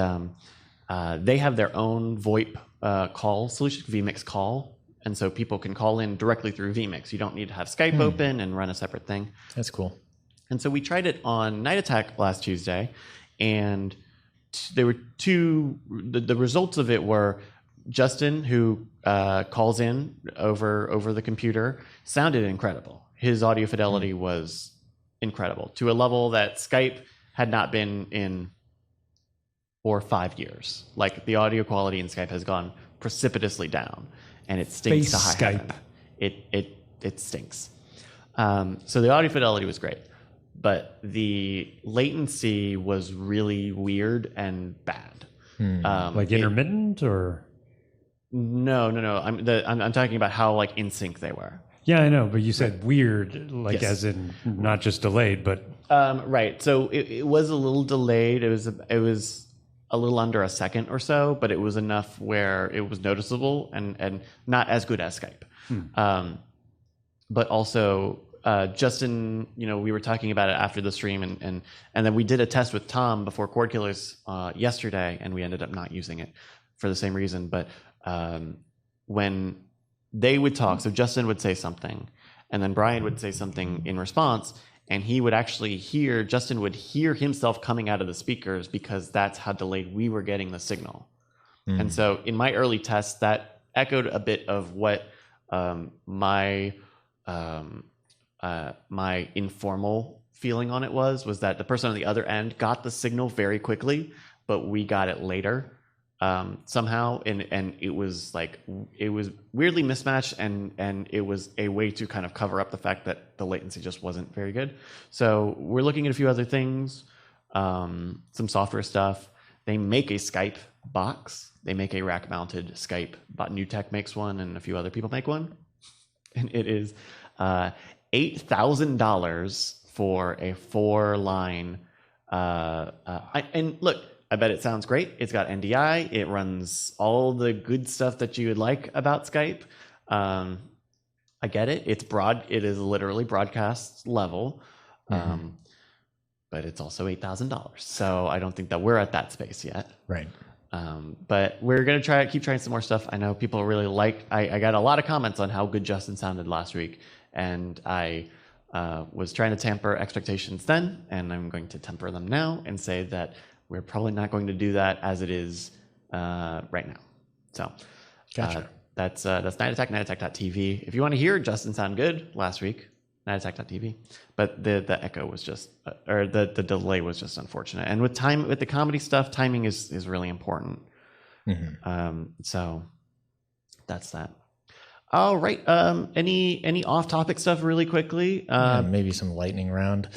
they have their own VoIP call solution, vMix Call. And so people can call in directly through vMix. You don't need to have Skype open and run a separate thing. That's cool. And so we tried it on Night Attack last Tuesday, and there were the results of it were Justin, who calls in over the computer, sounded incredible. His audio fidelity was incredible, to a level that Skype had not been in for 5 years. Like, the audio quality in Skype has gone precipitously down, and it stinks to high heaven. It stinks. So the audio fidelity was great, but the latency was really weird and bad. Like intermittent, or? No. I'm talking about how like in sync they were. Yeah, I know, but you said weird, like Yes. as in not just delayed, but Right. So it was a little delayed. It was a little under a second or so, but it was enough where it was noticeable and not as good as Skype. But also Justin, we were talking about it after the stream, and then we did a test with Tom before Cord Killers yesterday, and we ended up not using it for the same reason. But when they would talk, so Justin would say something, and then Brian would say something in response, and he would actually Justin would hear himself coming out of the speakers, because that's how delayed we were getting the signal. And so in my early tests, that echoed a bit of what my informal feeling on it was that the person on the other end got the signal very quickly, but we got it later somehow, and it was weirdly mismatched, and it was a way to kind of cover up the fact that the latency just wasn't very good. So we're looking at a few other things, some software stuff. They make a Skype box. They make a rack-mounted Skype. NewTek makes one, and a few other people make one, and it is $8,000 for a 4-line. And look, I bet it sounds great. It's got NDI. It runs all the good stuff that you would like about Skype. I get it. It's broad. It is literally broadcast level, but it's also $8,000. So I don't think that we're at that space yet. Right. But we're gonna keep trying some more stuff. I know people really like. I got a lot of comments on how good Justin sounded last week, and I was trying to temper expectations then, and I'm going to temper them now and say that we're probably not going to do that as it is right now. So Gotcha. That's Night Attack, nightattack.tv. If you want to hear Justin sound good last week, nightattack.tv. But the echo was just, or the delay was just unfortunate. And with the comedy stuff, timing is really important. So that's that. All right. Any off-topic stuff really quickly? Maybe some lightning round.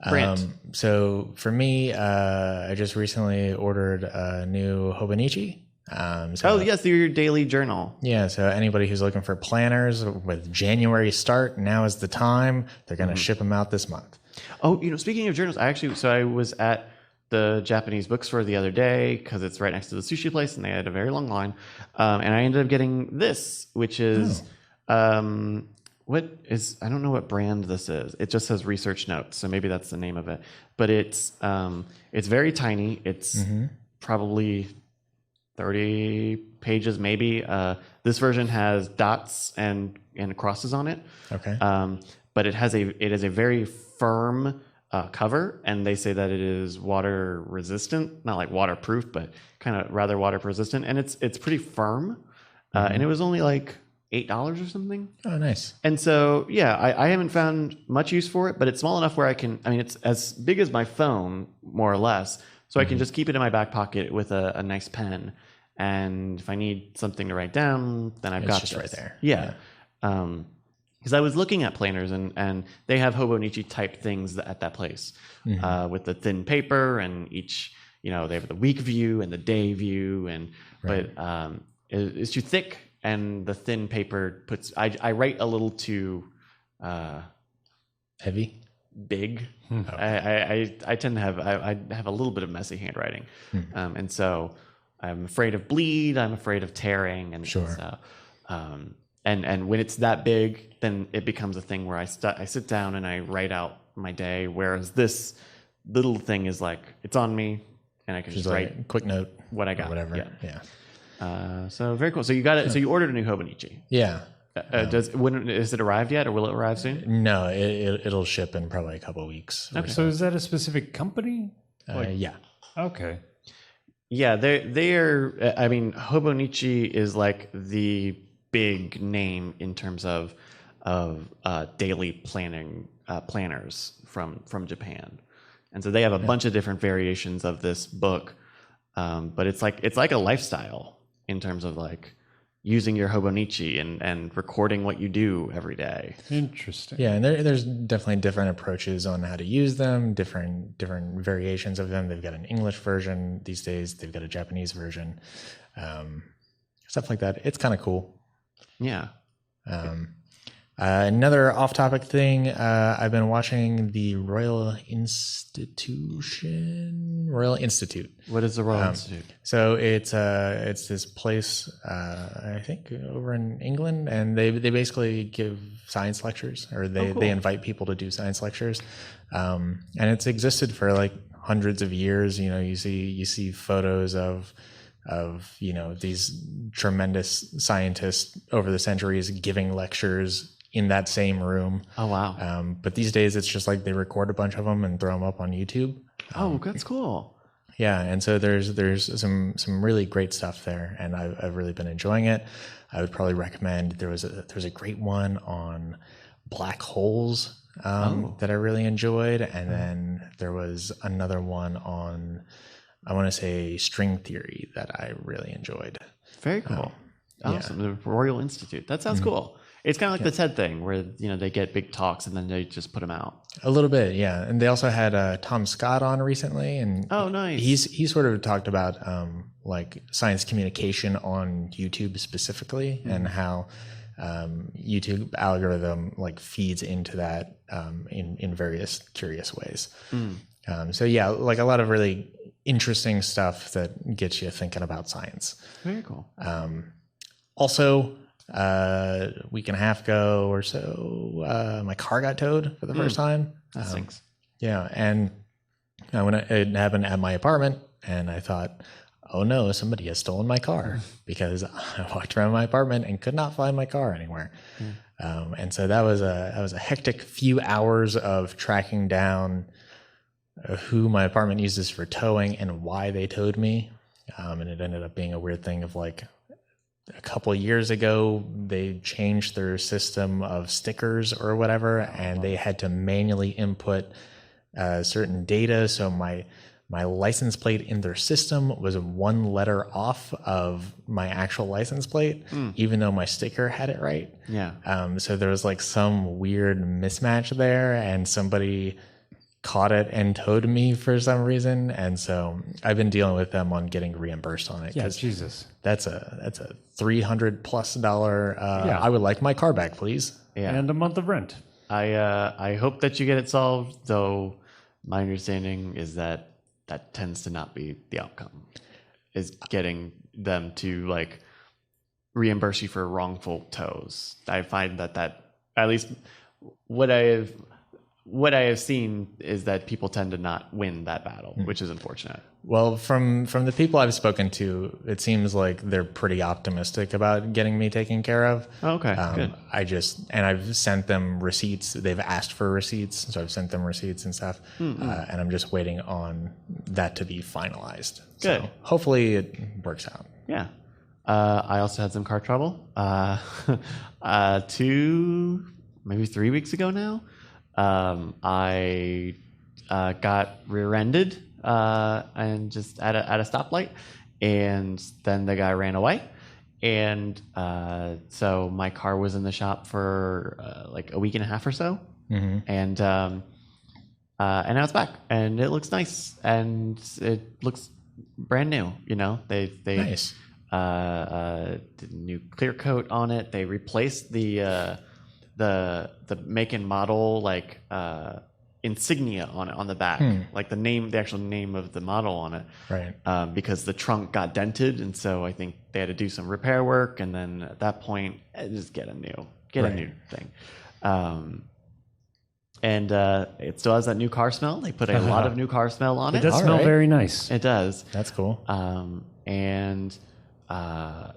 Brant. So for me, I just recently ordered a new Hobonichi. Yes, your daily journal. Yeah, so anybody who's looking for planners with January start, now is the time. They're going to ship them out this month. Oh, speaking of journals, I was at the Japanese bookstore the other day because it's right next to the sushi place, and they had a very long line. And I ended up getting this, which is I don't know what brand this is. It just says research notes, so maybe that's the name of it. But it's very tiny. It's probably 30 pages, maybe. This version has dots and crosses on it. Okay. But it is a very firm cover, and they say that it is water resistant, not like waterproof, but kind of rather water resistant. And it's pretty firm. And it was only like $8 or something. Oh, nice. And so, yeah, I haven't found much use for it, but it's small enough where it's as big as my phone, more or less. So I can just keep it in my back pocket with a nice pen. And if I need something to write down, then I've got just this. right there. Yeah. Because I was looking at planners, and they have Hobonichi type things at that place with the thin paper, and each, they have the week view and the day view, but it's too thick, and the thin paper I write a little too Heavy. big. I tend to have I have a little bit of messy handwriting, and so I'm afraid of bleed. I'm afraid of tearing, and Sure. so, and when it's that big, then it becomes a thing where I sit down and I write out my day. Whereas this little thing is like it's on me, and I can just write a quick note, what I got. or whatever. Yeah. So very cool. So you got it. So you ordered a new Hobonichi. Yeah. Is it arrived yet, or will it arrive soon? No, it'll ship in probably a couple of weeks. Okay. So is that a specific company? Yeah. Okay. Yeah, they're. I mean, Hobonichi is like the big name in terms of daily planners from Japan, and so they have a bunch of different variations of this book, but it's like a lifestyle in terms of like using your Hobonichi and recording what you do every day. Interesting. Yeah, and there's definitely different approaches on how to use them, different variations of them. They've got an English version these days. They've got a Japanese version, stuff like that. It's kind of cool. Yeah. Another off-topic thing, I've been watching the Royal Institute. What is the Royal Institute? So it's this place, I think over in England, and they basically give science lectures, or they invite people to do science lectures, and it's existed for like hundreds of years. You know, you see photos of these tremendous scientists over the centuries giving lectures in that same room. Oh wow! But these days it's just like they record a bunch of them and throw them up on YouTube. Oh, that's cool. Yeah, and so there's some really great stuff there, and I've really been enjoying it. I would probably recommend there's a great one on black holes that I really enjoyed, and then there was another one on, I want to say, string theory that I really enjoyed. Very cool. Awesome. The Royal Institute. That sounds cool. It's kind of like the TED thing where they get big talks and then they just put them out. A little bit, yeah. And they also had Tom Scott on recently, and oh, nice. He sort of talked about like science communication on YouTube specifically, and how YouTube algorithm like feeds into that in various curious ways. So yeah, like a lot of really interesting stuff that gets you thinking about science. Very cool. Also, a week and a half ago or so, my car got towed for the first time. That stinks. Yeah, and it happened at my apartment, and I thought, oh no, somebody has stolen my car, because I walked around my apartment and could not find my car anywhere. And so that was a hectic few hours of tracking down who my apartment uses for towing and why they towed me. And it ended up being a weird thing of like, a couple of years ago, they changed their system of stickers or whatever, and they had to manually input certain data. So my license plate in their system was one letter off of my actual license plate, even though my sticker had it right. Yeah. So there was like some weird mismatch there, and somebody caught it and towed me for some reason, and so I've been dealing with them on getting reimbursed on it. Yeah, Jesus. That's a $300+ I would like my car back, please. Yeah. And a month of rent. I hope that you get it solved, though my understanding is that tends to not be the outcome, is getting them to like reimburse you for wrongful tows. I find that at least what I have seen is that people tend to not win that battle, which is unfortunate. Well, from the people I've spoken to, it seems like they're pretty optimistic about getting me taken care of. Oh, okay, good. I've sent them receipts. They've asked for receipts, so I've sent them receipts and stuff. And I'm just waiting on that to be finalized. Good. So hopefully it works out. Yeah. I also had some car trouble 2, maybe 3 weeks ago now. I got rear-ended and just at a stoplight, and then the guy ran away, and so my car was in the shop for like a week and a half or so, and now it's back, and it looks nice, and it looks brand new. You know, they Nice. Did a new clear coat on it. They replaced the the make and model like insignia on it on the back, like the actual name of the model on it, Right. because the trunk got dented, and so I think they had to do some repair work, and then at that point just get a new thing. And it still has that new car smell. They put a lot of new car smell on it. It does smell very nice. It does. That's cool. And I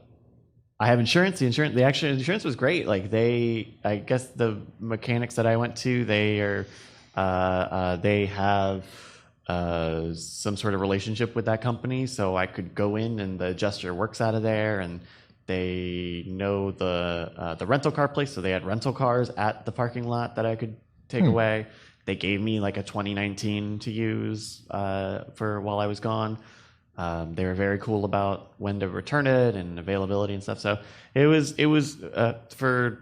have insurance. The insurance was great. Like I guess the mechanics that I went to, they have some sort of relationship with that company, so I could go in and the adjuster works out of there, and they know the rental car place, so they had rental cars at the parking lot that I could take away. They gave me like a 2019 to use for while I was gone. They were very cool about when to return it and availability and stuff. So it was for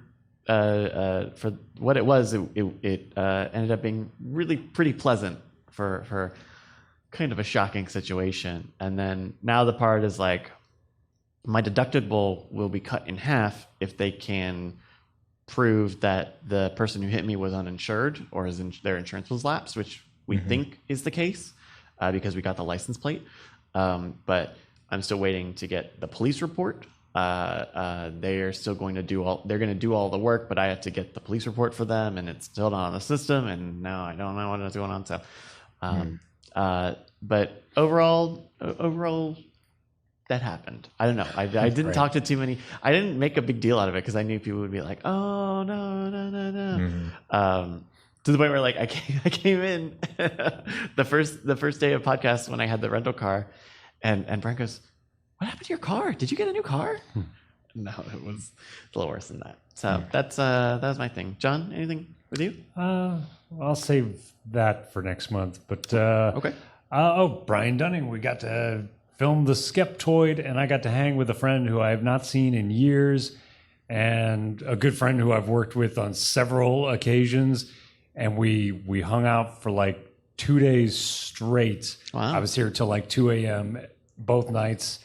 what it was. It ended up being really pretty pleasant for kind of a shocking situation. And then now the part is like, my deductible will be cut in half if they can prove that the person who hit me was uninsured or their insurance was lapsed, which we think is the case because we got the license plate. But I'm still waiting to get the police report. They are still going to do all the work, but I have to get the police report for them, and it's still not on the system, and now I don't know what is going on. So, but overall, that happened. I don't know. I didn't talk to too many. I didn't make a big deal out of it because I knew people would be like, "Oh no." To the point where like I came in the first day of podcast when I had the rental car, and Brian goes, "What happened to your car? Did you get a new car?" No, it was a little worse than that. So that was my thing. John, anything with you? I'll save that for next month. But Okay. Brian Dunning, we got to film the Skeptoid, and I got to hang with a friend who I have not seen in years, and a good friend who I've worked with on several occasions. And we hung out for like 2 days straight. Wow. I was here till like 2 a.m. both nights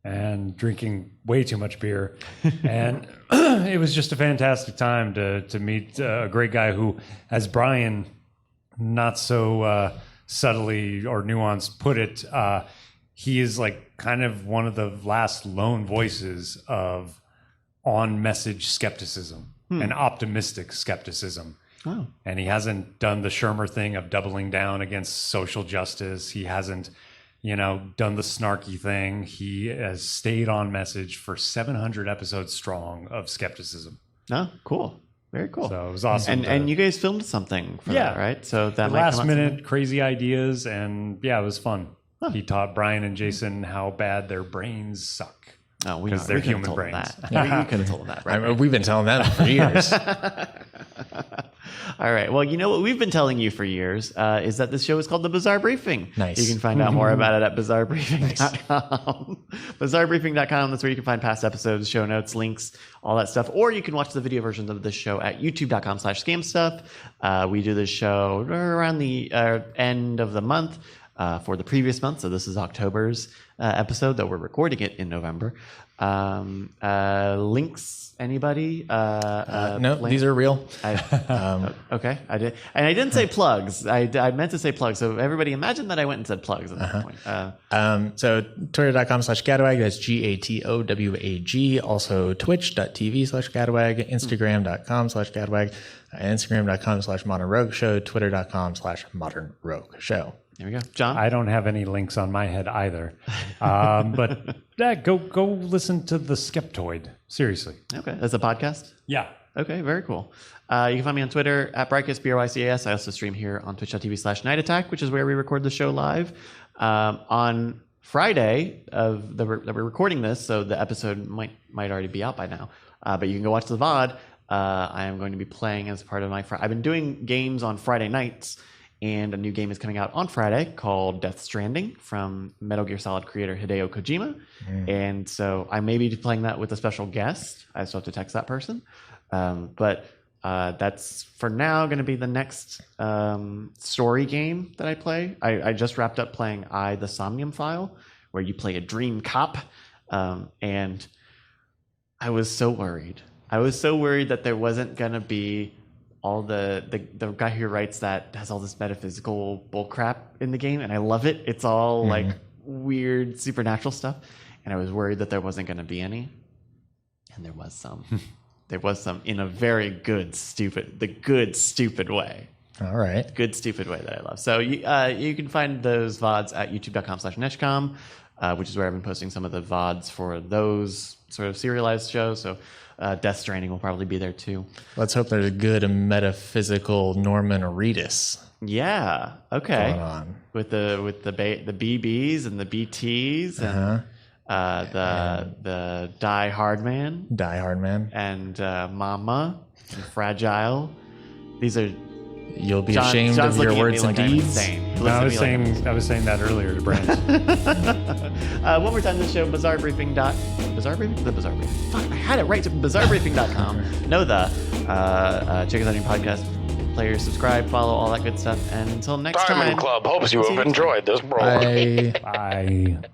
and drinking way too much beer. And it was just a fantastic time to meet a great guy who, as Brian not so subtly or nuanced put it, he is like kind of one of the last lone voices of on-message skepticism and optimistic skepticism. Oh. And he hasn't done the Shermer thing of doubling down against social justice. He hasn't, done the snarky thing. He has stayed on message for 700 episodes strong of skepticism. Oh, cool. Very cool. So it was awesome. And you guys filmed something for that, right? So that might last come out minute sometime. crazy ideas, and yeah, it was fun. Huh. He taught Brian and Jason how bad their brains suck. Oh, we 'Cause know. they're We could've human told them brains. that. Yeah, we could have told them that. I mean, we've been telling that for years. All right. Well, you know what we've been telling you for years is that this show is called The Bizarre Briefing. Nice. You can find out more about it at bizarrebriefing.com. Bizarrebriefing.com. That's where you can find past episodes, show notes, links, all that stuff. Or you can watch the video versions of this show at youtube.com/scamstuff. We do this show around the end of the month for the previous month. So this is October's episode, though we're recording it in November. Links, anybody? No, links? these are real. Okay, I did, and I didn't say plugs. I meant to say plugs. So everybody, imagine that I went and said plugs at that point. So twitter.com/Gadwag, that's GATOWAG. Also twitch.tv/Gadwag, Instagram.com/Gadwag, Instagram.com/Modern Rogue Show, Twitter.com/Modern Rogue Show. There we go, John. I don't have any links on my head either. But yeah, go listen to the Skeptoid. Seriously. Okay, that's a podcast. Yeah. Okay, very cool. You can find me on Twitter at Brycas, BRYCAS. I also stream here on twitch.tv/Night Attack, which is where we record the show live. On Friday that we're recording this, so the episode might already be out by now. But you can go watch the VOD. I am going to be playing as part of my... I've been doing games on Friday nights, and a new game is coming out on Friday called Death Stranding from Metal Gear Solid creator Hideo Kojima. And so I may be playing that with a special guest. I still have to text that person. But that's for now going to be the next story game that I play. I just wrapped up playing the Somnium File, where you play a dream cop. And I was so worried I was so worried that there wasn't gonna be all the guy who writes that has all this metaphysical bullcrap in the game, and I love it. It's all like weird supernatural stuff, and I was worried that there wasn't gonna be any, and there was some. There was some in a very good stupid way. All right. Good stupid way that I love. So you can find those VODs at youtube.com/neshcom, which is where I've been posting some of the VODs for those sort of serialized shows. So Death Stranding will probably be there too. Let's hope there's a good metaphysical Norman Reedus Yeah. Okay. going on. With the BBs and the BTs and the Die Hard Man Die Hard Man. and Mama and Fragile. These are. You'll be ashamed John's of your looking at words me and like I'm deeds. insane. He looks No, at I was me like I'm saying I was saying that earlier to Brent. One more time, this show, Bizarre Briefing. Bizarre Briefing? The Bizarre Briefing. Fuck, I had it right. To bizarrebriefing.com. Check us out on your podcast player, subscribe, follow, all that good stuff. And until next time. Diamond Club hopes you have enjoyed this program. Bye. Bye.